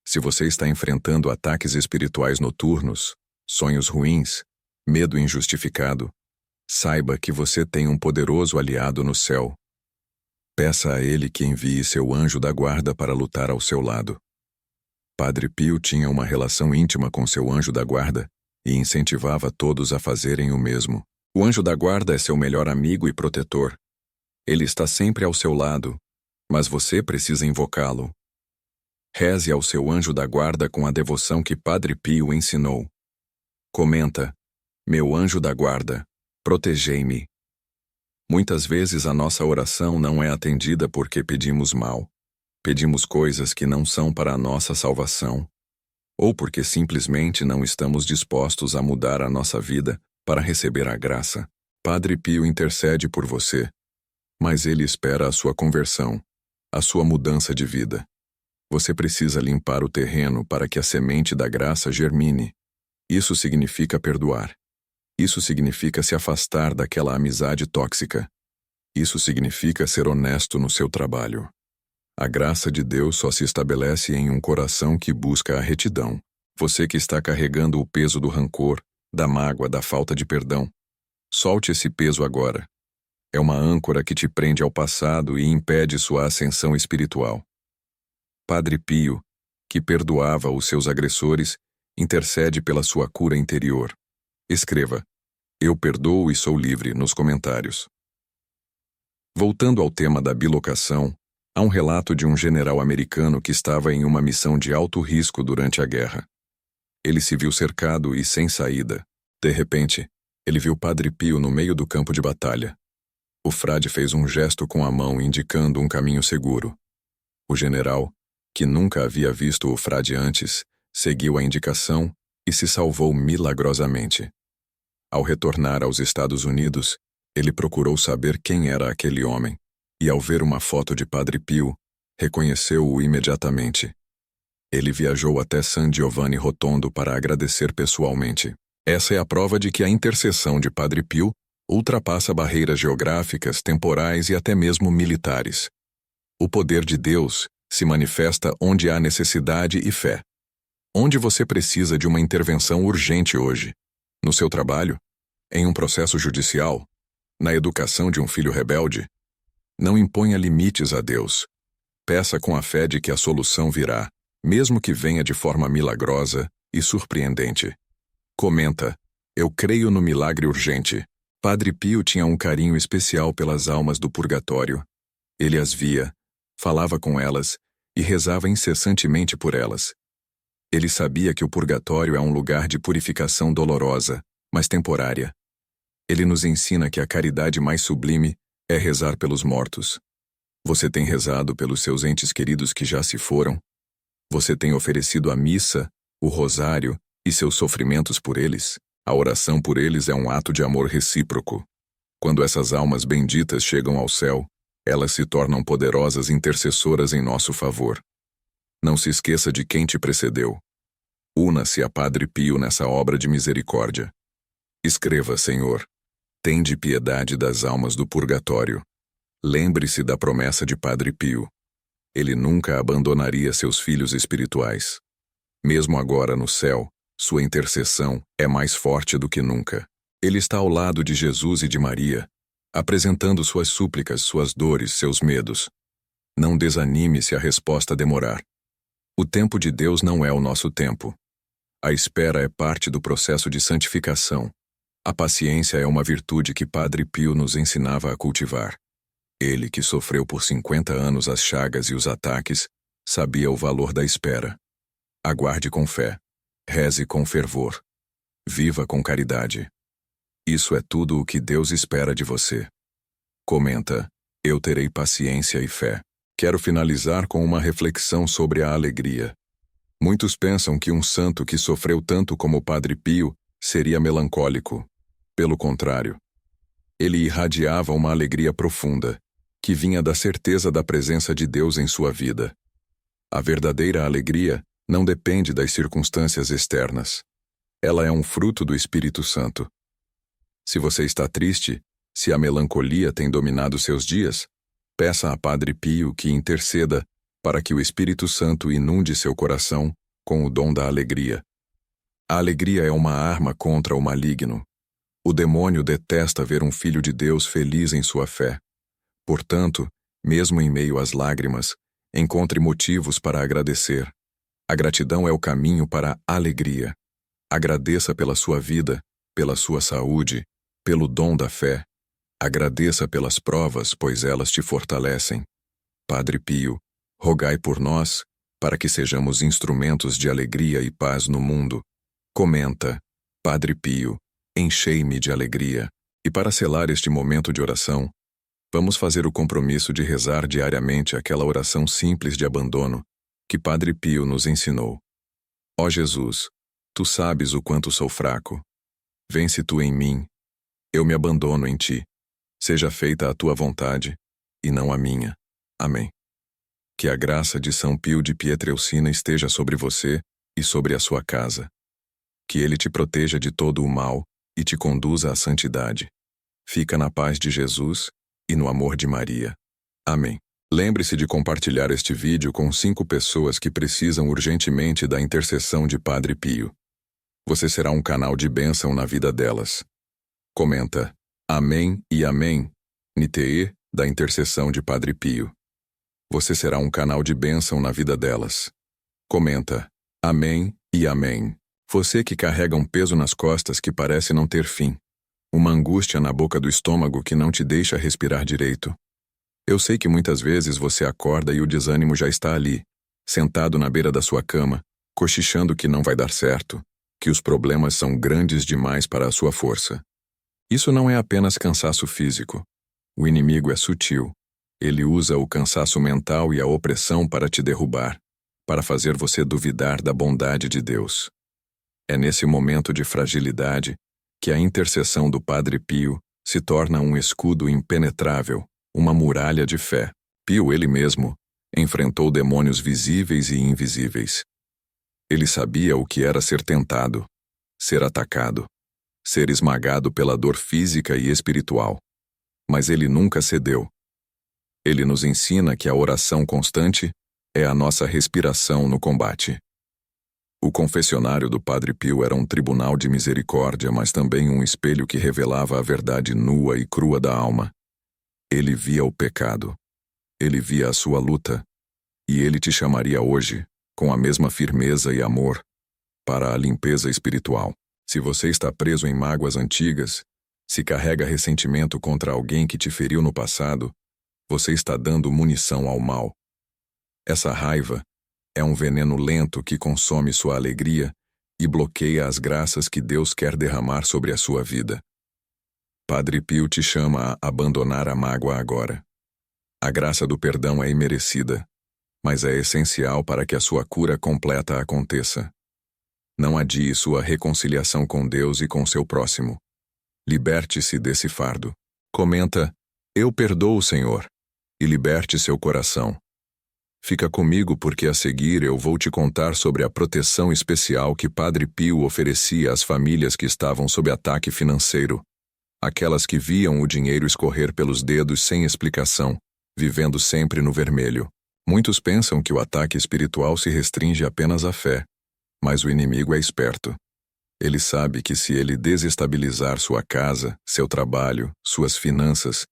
Se você está enfrentando ataques espirituais noturnos, sonhos ruins, medo injustificado, saiba que você tem um poderoso aliado no céu. Peça a ele que envie seu anjo da guarda para lutar ao seu lado. Padre Pio tinha uma relação íntima com seu anjo da guarda e incentivava todos a fazerem o mesmo. O anjo da guarda é seu melhor amigo e protetor. Ele está sempre ao seu lado, mas você precisa invocá-lo. Reze ao seu anjo da guarda com a devoção que Padre Pio ensinou. Comenta: "Meu anjo da guarda, protegei-me." Muitas vezes a nossa oração não é atendida porque pedimos mal. Pedimos coisas que não são para a nossa salvação, ou porque simplesmente não estamos dispostos a mudar a nossa vida para receber a graça. Padre Pio intercede por você, mas ele espera a sua conversão, a sua mudança de vida. Você precisa limpar o terreno para que a semente da graça germine. Isso significa perdoar. Isso significa se afastar daquela amizade tóxica. Isso significa ser honesto no seu trabalho. A graça de Deus só se estabelece em um coração que busca a retidão. Você que está carregando o peso do rancor, da mágoa, da falta de perdão, solte esse peso agora. É uma âncora que te prende ao passado e impede sua ascensão espiritual. Padre Pio, que perdoava os seus agressores, intercede pela sua cura interior. Escreva: "Eu perdoo e sou livre" nos comentários. Voltando ao tema da bilocação, há um relato de um general americano que estava em uma missão de alto risco durante a guerra. Ele se viu cercado e sem saída. De repente, ele viu Padre Pio no meio do campo de batalha. O frade fez um gesto com a mão indicando um caminho seguro. O general, que nunca havia visto o frade antes, seguiu a indicação e se salvou milagrosamente. Ao retornar aos Estados Unidos, ele procurou saber quem era aquele homem, e ao ver uma foto de Padre Pio, reconheceu-o imediatamente. Ele viajou até San Giovanni Rotondo para agradecer pessoalmente. Essa é a prova de que a intercessão de Padre Pio ultrapassa barreiras geográficas, temporais e até mesmo militares. O poder de Deus se manifesta onde há necessidade e fé. Onde você precisa de uma intervenção urgente hoje? No seu trabalho? Em um processo judicial? Na educação de um filho rebelde? Não imponha limites a Deus. Peça com a fé de que a solução virá, mesmo que venha de forma milagrosa e surpreendente. Comenta: Eu creio no milagre urgente. Padre Pio tinha um carinho especial pelas almas do purgatório. Ele as via, falava com elas e rezava incessantemente por elas. Ele sabia que o purgatório é um lugar de purificação dolorosa, mas temporária. Ele nos ensina que a caridade mais sublime é rezar pelos mortos. Você tem rezado pelos seus entes queridos que já se foram? Você tem oferecido a missa, o rosário e seus sofrimentos por eles? A oração por eles é um ato de amor recíproco. Quando essas almas benditas chegam ao céu, elas se tornam poderosas intercessoras em nosso favor. Não se esqueça de quem te precedeu. Una-se a Padre Pio nessa obra de misericórdia. Escreva, Senhor, tende piedade das almas do purgatório. Lembre-se da promessa de Padre Pio. Ele nunca abandonaria seus filhos espirituais. Mesmo agora no céu, sua intercessão é mais forte do que nunca. Ele está ao lado de Jesus e de Maria, apresentando suas súplicas, suas dores, seus medos. Não desanime se a resposta demorar. O tempo de Deus não é o nosso tempo. A espera é parte do processo de santificação. A paciência é uma virtude que Padre Pio nos ensinava a cultivar. Ele, que sofreu por 50 anos as chagas e os ataques, sabia o valor da espera. Aguarde com fé. Reze com fervor. Viva com caridade. Isso é tudo o que Deus espera de você. Comenta: eu terei paciência e fé. Quero finalizar com uma reflexão sobre a alegria. Muitos pensam que um santo que sofreu tanto como Padre Pio seria melancólico. Pelo contrário, ele irradiava uma alegria profunda, que vinha da certeza da presença de Deus em sua vida. A verdadeira alegria não depende das circunstâncias externas. Ela é um fruto do Espírito Santo. Se você está triste, se a melancolia tem dominado seus dias, peça a Padre Pio que interceda para que o Espírito Santo inunde seu coração com o dom da alegria. A alegria é uma arma contra o maligno. O demônio detesta ver um filho de Deus feliz em sua fé. Portanto, mesmo em meio às lágrimas, encontre motivos para agradecer. A gratidão é o caminho para a alegria. Agradeça pela sua vida, pela sua saúde, pelo dom da fé. Agradeça pelas provas, pois elas te fortalecem. Padre Pio, rogai por nós, para que sejamos instrumentos de alegria e paz no mundo. Comenta: Padre Pio, enchei-me de alegria. E para selar este momento de oração, vamos fazer o compromisso de rezar diariamente aquela oração simples de abandono que Padre Pio nos ensinou. Ó Jesus, tu sabes o quanto sou fraco. Vence tu em mim. Eu me abandono em ti. Seja feita a tua vontade, e não a minha. Amém. Que a graça de São Pio de Pietrelcina esteja sobre você e sobre a sua casa. Que ele te proteja de todo o mal e te conduza à santidade. Fica na paz de Jesus e no amor de Maria. Amém. Lembre-se de compartilhar este vídeo com 5 pessoas que precisam urgentemente da intercessão de Padre Pio. Você será um canal de bênção na vida delas. Comenta: Amém e Amém, NTE, da intercessão de Padre Pio. Você será um canal de bênção na vida delas. Comenta: Amém e Amém. Você que carrega um peso nas costas que parece não ter fim. Uma angústia na boca do estômago que não te deixa respirar direito. Eu sei que muitas vezes você acorda e o desânimo já está ali, sentado na beira da sua cama, cochichando que não vai dar certo, que os problemas são grandes demais para a sua força. Isso não é apenas cansaço físico. O inimigo é sutil. Ele usa o cansaço mental e a opressão para te derrubar, para fazer você duvidar da bondade de Deus. É nesse momento de fragilidade que a intercessão do Padre Pio se torna um escudo impenetrável, uma muralha de fé. Pio, ele mesmo, enfrentou demônios visíveis e invisíveis. Ele sabia o que era ser tentado, ser atacado, ser esmagado pela dor física e espiritual. Mas ele nunca cedeu. Ele nos ensina que a oração constante é a nossa respiração no combate. O confessionário do Padre Pio era um tribunal de misericórdia, mas também um espelho que revelava a verdade nua e crua da alma. Ele via o pecado. Ele via a sua luta. E ele te chamaria hoje, com a mesma firmeza e amor, para a limpeza espiritual. Se você está preso em mágoas antigas, se carrega ressentimento contra alguém que te feriu no passado, você está dando munição ao mal. Essa raiva é um veneno lento que consome sua alegria e bloqueia as graças que Deus quer derramar sobre a sua vida. Padre Pio te chama a abandonar a mágoa agora. A graça do perdão é imerecida, mas é essencial para que a sua cura completa aconteça. Não adie sua reconciliação com Deus e com seu próximo. Liberte-se desse fardo. Comenta: "Eu perdoo, Senhor", e liberte seu coração. Fica comigo porque a seguir eu vou te contar sobre a proteção especial que Padre Pio oferecia às famílias que estavam sob ataque financeiro. Aquelas que viam o dinheiro escorrer pelos dedos sem explicação, vivendo sempre no vermelho. Muitos pensam que o ataque espiritual se restringe apenas à fé, mas o inimigo é esperto. Ele sabe que se ele desestabilizar sua casa, seu trabalho, suas finanças,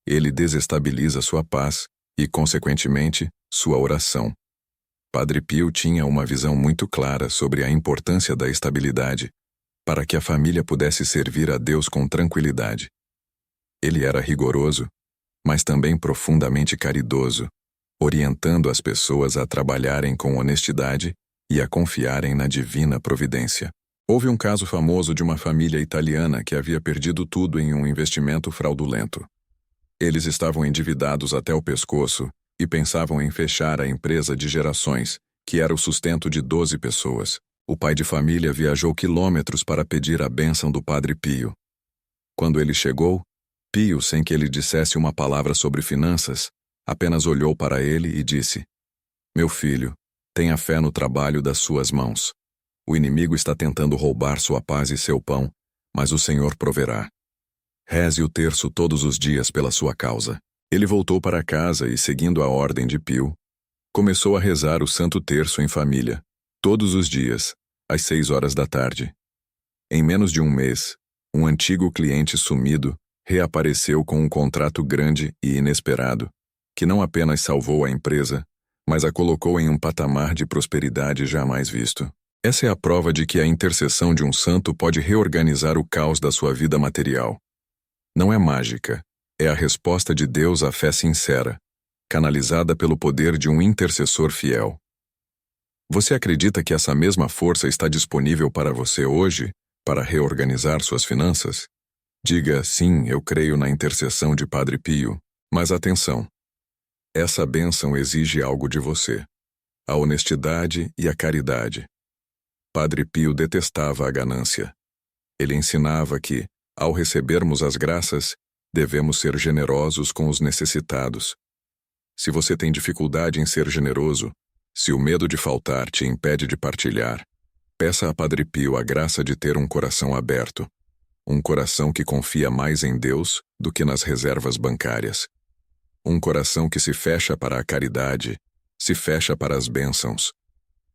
ele desestabiliza sua paz e, consequentemente, sua oração. Padre Pio tinha uma visão muito clara sobre a importância da estabilidade, para que a família pudesse servir a Deus com tranquilidade. Ele era rigoroso, mas também profundamente caridoso, orientando as pessoas a trabalharem com honestidade e a confiarem na divina providência. Houve um caso famoso de uma família italiana que havia perdido tudo em um investimento fraudulento. Eles estavam endividados até o pescoço e pensavam em fechar a empresa de gerações, que era o sustento de 12 pessoas. O pai de família viajou quilômetros para pedir a bênção do Padre Pio. Quando ele chegou, Pio, sem que ele dissesse uma palavra sobre finanças, apenas olhou para ele e disse: "Meu filho, tenha fé no trabalho das suas mãos. O inimigo está tentando roubar sua paz e seu pão, mas o Senhor proverá. Reze o terço todos os dias pela sua causa." Ele voltou para casa e, seguindo a ordem de Pio, começou a rezar o Santo Terço em família, todos os dias, às 6 horas da tarde. Em menos de um mês, um antigo cliente sumido reapareceu com um contrato grande e inesperado, que não apenas salvou a empresa, mas a colocou em um patamar de prosperidade jamais visto. Essa é a prova de que a intercessão de um santo pode reorganizar o caos da sua vida material. Não é mágica, é a resposta de Deus à fé sincera, canalizada pelo poder de um intercessor fiel. Você acredita que essa mesma força está disponível para você hoje, para reorganizar suas finanças? Diga: "Sim, eu creio na intercessão de Padre Pio." Mas atenção, essa bênção exige algo de você: a honestidade e a caridade. Padre Pio detestava a ganância. Ele ensinava que, ao recebermos as graças, devemos ser generosos com os necessitados. Se você tem dificuldade em ser generoso, se o medo de faltar te impede de partilhar, peça a Padre Pio a graça de ter um coração aberto, um coração que confia mais em Deus do que nas reservas bancárias. Um coração que se fecha para a caridade, se fecha para as bênçãos.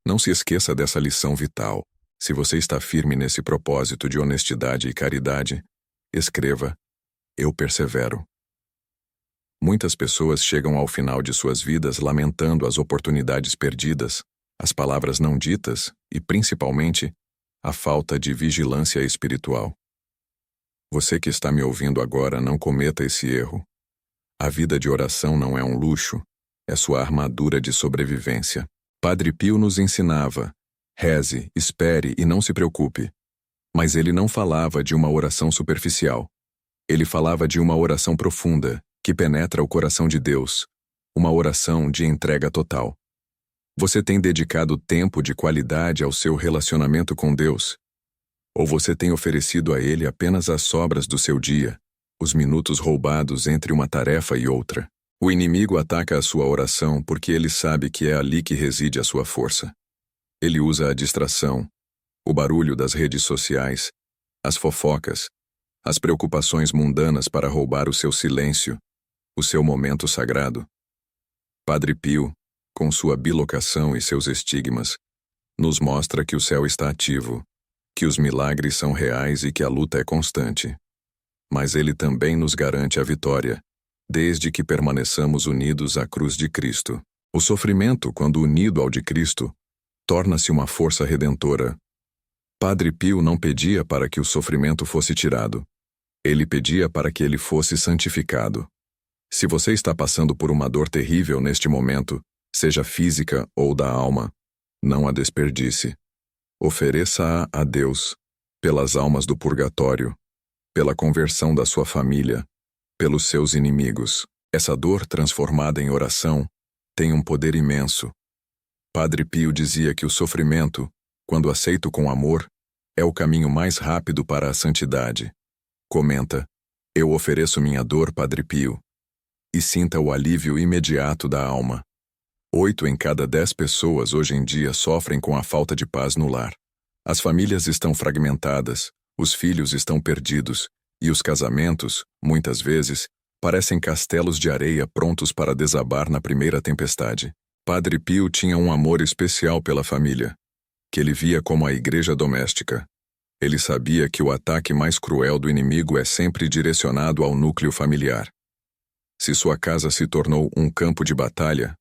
Não se esqueça dessa lição vital. Se você está firme nesse propósito de honestidade e caridade, escreva: "Eu persevero." Muitas pessoas chegam ao final de suas vidas lamentando as oportunidades perdidas, as palavras não ditas e, principalmente, a falta de vigilância espiritual. Você que está me ouvindo agora, não cometa esse erro. A vida de oração não é um luxo, é sua armadura de sobrevivência. Padre Pio nos ensinava: reze, espere e não se preocupe. Mas ele não falava de uma oração superficial. Ele falava de uma oração profunda, que penetra o coração de Deus, uma oração de entrega total. Você tem dedicado tempo de qualidade ao seu relacionamento com Deus? Ou você tem oferecido a Ele apenas as sobras do seu dia, os minutos roubados entre uma tarefa e outra? O inimigo ataca a sua oração porque ele sabe que é ali que reside a sua força. Ele usa a distração, o barulho das redes sociais, as fofocas, as preocupações mundanas para roubar o seu silêncio, o seu momento sagrado. Padre Pio, com sua bilocação e seus estigmas, nos mostra que o céu está ativo, que os milagres são reais e que a luta é constante. Mas ele também nos garante a vitória, desde que permaneçamos unidos à cruz de Cristo. O sofrimento, quando unido ao de Cristo, torna-se uma força redentora. Padre Pio não pedia para que o sofrimento fosse tirado. Ele pedia para que ele fosse santificado. Se você está passando por uma dor terrível neste momento, seja física ou da alma, não a desperdice. Ofereça-a a Deus, pelas almas do purgatório, pela conversão da sua família, pelos seus inimigos. Essa dor transformada em oração tem um poder imenso. Padre Pio dizia que o sofrimento, quando aceito com amor, é o caminho mais rápido para a santidade. Comenta: eu ofereço minha dor, Padre Pio, e sinta o alívio imediato da alma. 8 em cada 10 pessoas hoje em dia sofrem com a falta de paz no lar. As famílias estão fragmentadas, os filhos estão perdidos, e os casamentos, muitas vezes, parecem castelos de areia prontos para desabar na primeira tempestade. Padre Pio tinha um amor especial pela família, que ele via como a igreja doméstica. Ele sabia que o ataque mais cruel do inimigo é sempre direcionado ao núcleo familiar. Se sua casa se tornou um campo de batalha,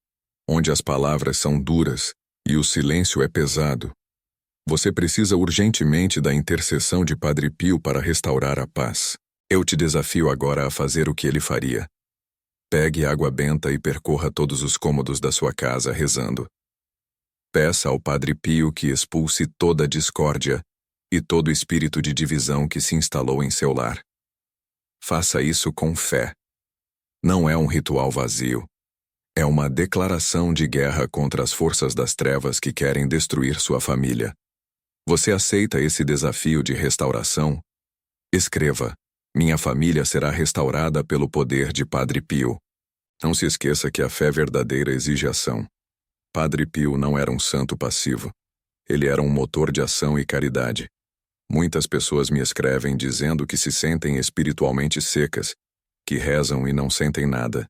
onde as palavras são duras e o silêncio é pesado, você precisa urgentemente da intercessão de Padre Pio para restaurar a paz. Eu te desafio agora a fazer o que ele faria. Pegue água benta e percorra todos os cômodos da sua casa rezando. Peça ao Padre Pio que expulse toda a discórdia e todo espírito de divisão que se instalou em seu lar. Faça isso com fé. Não é um ritual vazio. É uma declaração de guerra contra as forças das trevas que querem destruir sua família. Você aceita esse desafio de restauração? Escreva: minha família será restaurada pelo poder de Padre Pio. Não se esqueça que a fé verdadeira exige ação. Padre Pio não era um santo passivo. Ele era um motor de ação e caridade. Muitas pessoas me escrevem dizendo que se sentem espiritualmente secas, que rezam e não sentem nada,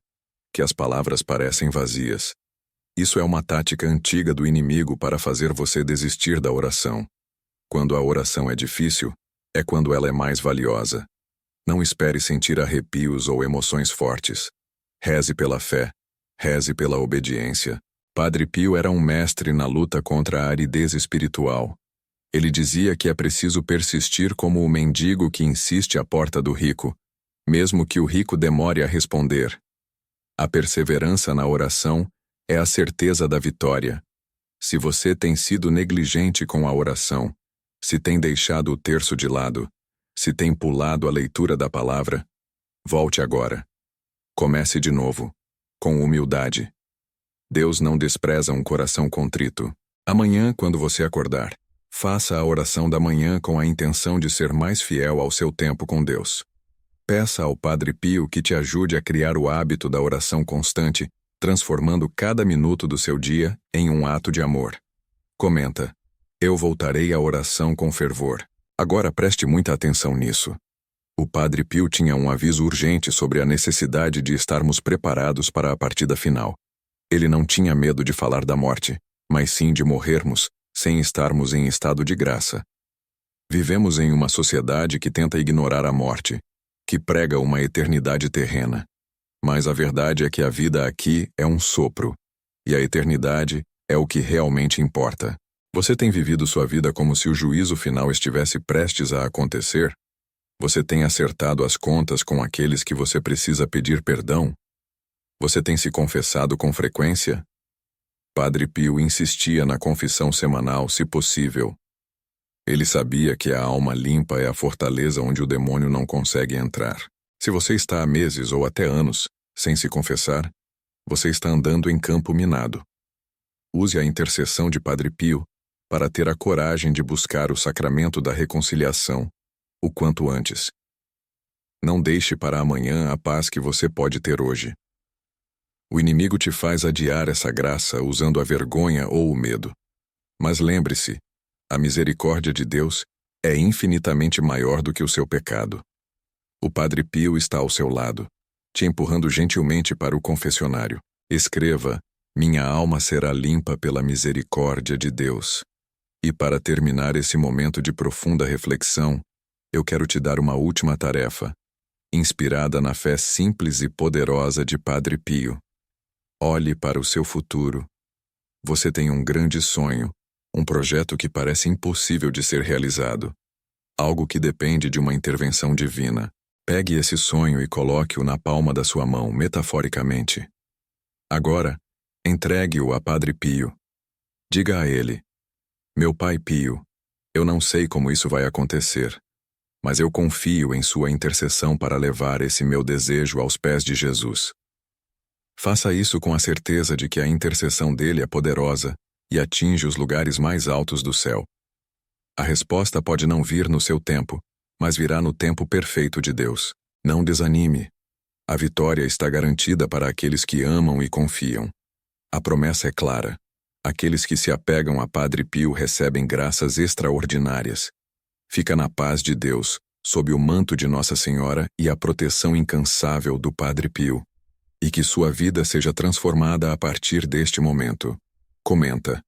que as palavras parecem vazias. Isso é uma tática antiga do inimigo para fazer você desistir da oração. Quando a oração é difícil, é quando ela é mais valiosa. Não espere sentir arrepios ou emoções fortes. Reze pela fé, reze pela obediência. Padre Pio era um mestre na luta contra a aridez espiritual. Ele dizia que é preciso persistir como o mendigo que insiste à porta do rico, mesmo que o rico demore a responder. A perseverança na oração é a certeza da vitória. Se você tem sido negligente com a oração, se tem deixado o terço de lado, se tem pulado a leitura da palavra, volte agora. Comece de novo, com humildade. Deus não despreza um coração contrito. Amanhã, quando você acordar, faça a oração da manhã com a intenção de ser mais fiel ao seu tempo com Deus. Peça ao Padre Pio que te ajude a criar o hábito da oração constante, transformando cada minuto do seu dia em um ato de amor. Comenta: eu voltarei à oração com fervor. Agora preste muita atenção nisso. O Padre Pio tinha um aviso urgente sobre a necessidade de estarmos preparados para a partida final. Ele não tinha medo de falar da morte, mas sim de morrermos, sem estarmos em estado de graça. Vivemos em uma sociedade que tenta ignorar a morte, que prega uma eternidade terrena. Mas a verdade é que a vida aqui é um sopro, e a eternidade é o que realmente importa. Você tem vivido sua vida como se o juízo final estivesse prestes a acontecer? Você tem acertado as contas com aqueles que você precisa pedir perdão? Você tem se confessado com frequência? Padre Pio insistia na confissão semanal, se possível. Ele sabia que a alma limpa é a fortaleza onde o demônio não consegue entrar. Se você está há meses ou até anos sem se confessar, você está andando em campo minado. Use a intercessão de Padre Pio para ter a coragem de buscar o sacramento da reconciliação o quanto antes. Não deixe para amanhã a paz que você pode ter hoje. O inimigo te faz adiar essa graça usando a vergonha ou o medo. Mas lembre-se, a misericórdia de Deus é infinitamente maior do que o seu pecado. O Padre Pio está ao seu lado, te empurrando gentilmente para o confessionário. Escreva: minha alma será limpa pela misericórdia de Deus. E para terminar esse momento de profunda reflexão, eu quero te dar uma última tarefa, inspirada na fé simples e poderosa de Padre Pio. Olhe para o seu futuro. Você tem um grande sonho, Um projeto que parece impossível de ser realizado. Algo que depende de uma intervenção divina. Pegue esse sonho e coloque-o na palma da sua mão, metaforicamente. Agora, entregue-o a Padre Pio. Diga a ele: meu Pai Pio, eu não sei como isso vai acontecer, mas eu confio em sua intercessão para levar esse meu desejo aos pés de Jesus. Faça isso com a certeza de que a intercessão dele é poderosa e atinge os lugares mais altos do céu. A resposta pode não vir no seu tempo, mas virá no tempo perfeito de Deus. Não desanime. A vitória está garantida para aqueles que amam e confiam. A promessa é clara. Aqueles que se apegam a Padre Pio recebem graças extraordinárias. Fica na paz de Deus, sob o manto de Nossa Senhora e a proteção incansável do Padre Pio. E que sua vida seja transformada a partir deste momento. Comenta: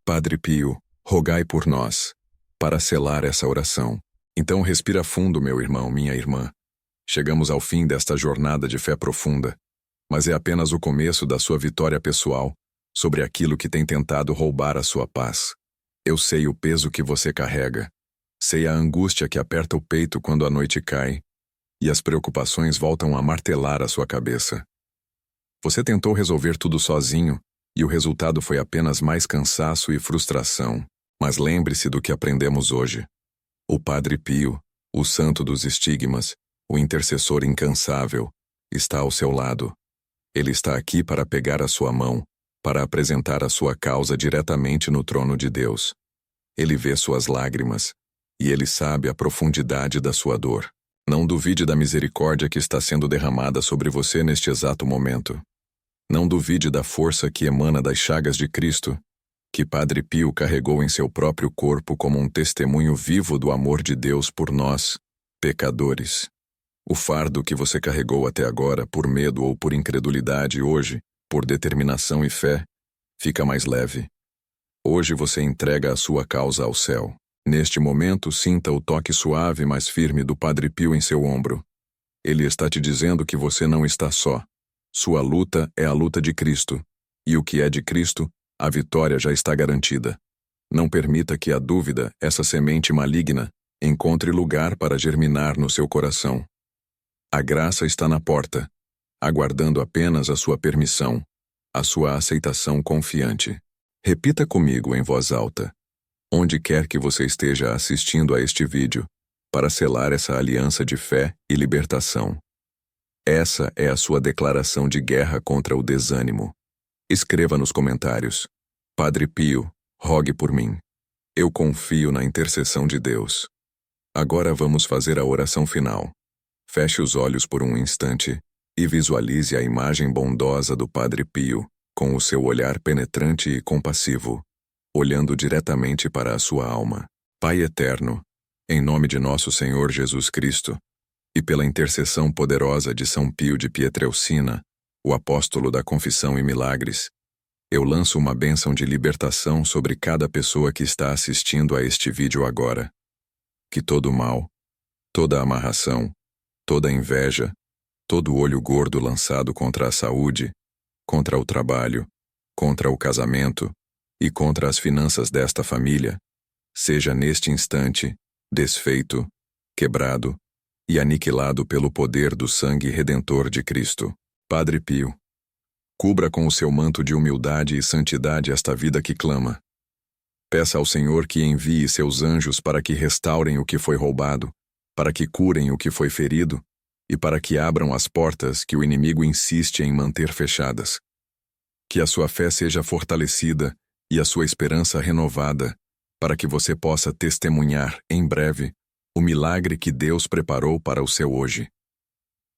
Padre Pio, rogai por nós. Para selar essa oração. Então respira fundo, meu irmão, minha irmã. Chegamos ao fim desta jornada de fé profunda, mas é apenas o começo da sua vitória pessoal sobre aquilo que tem tentado roubar a sua paz. Eu sei o peso que você carrega. Sei a angústia que aperta o peito quando a noite cai e as preocupações voltam a martelar a sua cabeça. Você tentou resolver tudo sozinho e o resultado foi apenas mais cansaço e frustração. Mas lembre-se do que aprendemos hoje. O Padre Pio, o santo dos estigmas, o intercessor incansável, está ao seu lado. Ele está aqui para pegar a sua mão, para apresentar a sua causa diretamente no trono de Deus. Ele vê suas lágrimas, e ele sabe a profundidade da sua dor. Não duvide da misericórdia que está sendo derramada sobre você neste exato momento. Não duvide da força que emana das chagas de Cristo, que Padre Pio carregou em seu próprio corpo como um testemunho vivo do amor de Deus por nós, pecadores. O fardo que você carregou até agora, por medo ou por incredulidade, hoje, por determinação e fé, fica mais leve. Hoje você entrega a sua causa ao céu. Neste momento, sinta o toque suave, mas firme do Padre Pio em seu ombro. Ele está te dizendo que você não está só. Sua luta é a luta de Cristo, e o que é de Cristo, a vitória já está garantida. Não permita que a dúvida, essa semente maligna, encontre lugar para germinar no seu coração. A graça está na porta, aguardando apenas a sua permissão, a sua aceitação confiante. Repita comigo em voz alta, onde quer que você esteja assistindo a este vídeo, para selar essa aliança de fé e libertação. Essa é a sua declaração de guerra contra o desânimo. Escreva nos comentários: Padre Pio, rogue por mim. Eu confio na intercessão de Deus. Agora vamos fazer a oração final. Feche os olhos por um instante e visualize a imagem bondosa do Padre Pio, com o seu olhar penetrante e compassivo, olhando diretamente para a sua alma. Pai eterno, em nome de nosso Senhor Jesus Cristo, e pela intercessão poderosa de São Pio de Pietrelcina, o apóstolo da confissão e milagres, eu lanço uma bênção de libertação sobre cada pessoa que está assistindo a este vídeo agora. Que todo mal, toda amarração, toda inveja, todo olho gordo lançado contra a saúde, contra o trabalho, contra o casamento e contra as finanças desta família, seja neste instante desfeito, quebrado e aniquilado pelo poder do sangue redentor de Cristo. Padre Pio, cubra com o seu manto de humildade e santidade esta vida que clama. Peça ao Senhor que envie seus anjos para que restaurem o que foi roubado, para que curem o que foi ferido e para que abram as portas que o inimigo insiste em manter fechadas. Que a sua fé seja fortalecida e a sua esperança renovada, para que você possa testemunhar, em breve, o milagre que Deus preparou para o seu hoje.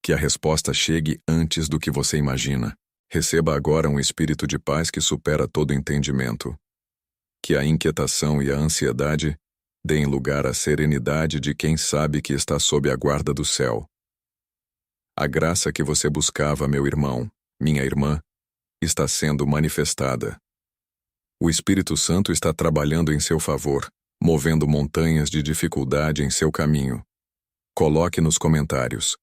Que a resposta chegue antes do que você imagina. Receba agora um espírito de paz que supera todo entendimento. Que a inquietação e a ansiedade deem lugar à serenidade de quem sabe que está sob a guarda do céu. A graça que você buscava, meu irmão, minha irmã, está sendo manifestada. O Espírito Santo está trabalhando em seu favor, movendo montanhas de dificuldade em seu caminho. Coloque nos comentários: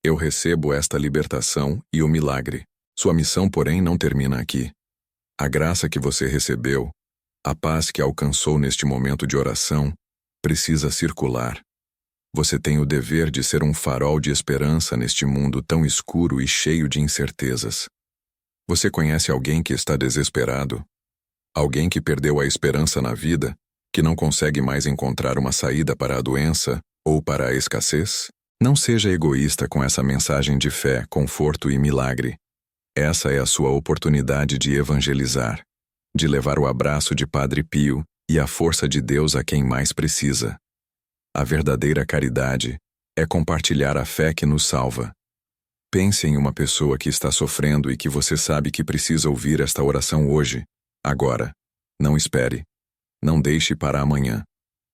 eu recebo esta libertação e o milagre. Sua missão, porém, não termina aqui. A graça que você recebeu, A paz que alcançou neste momento de oração precisa circular. Você tem o dever de ser um farol de esperança neste mundo tão escuro e cheio de incertezas. Você conhece alguém que está desesperado? Alguém que perdeu a esperança na vida, que não consegue mais encontrar uma saída para a doença ou para a escassez? Não seja egoísta com essa mensagem de fé, conforto e milagre. Essa é a sua oportunidade de evangelizar, de levar o abraço de Padre Pio e a força de Deus a quem mais precisa. A verdadeira caridade é compartilhar a fé que nos salva. Pense em uma pessoa que está sofrendo e que você sabe que precisa ouvir esta oração hoje, agora. Não espere. Não deixe para amanhã.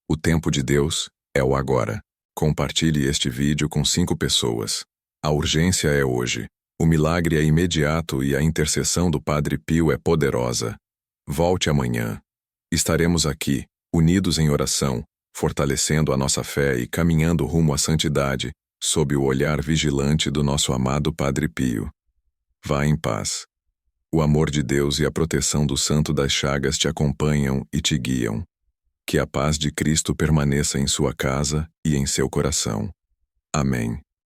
O tempo de Deus é o agora. Compartilhe este vídeo com 5 pessoas. A urgência é hoje. O milagre é imediato e a intercessão do Padre Pio é poderosa. Volte amanhã. Estaremos aqui, unidos em oração, fortalecendo a nossa fé e caminhando rumo à santidade, sob o olhar vigilante do nosso amado Padre Pio. Vá em paz. O amor de Deus e a proteção do Santo das Chagas te acompanham e te guiam. Que a paz de Cristo permaneça em sua casa e em seu coração. Amém.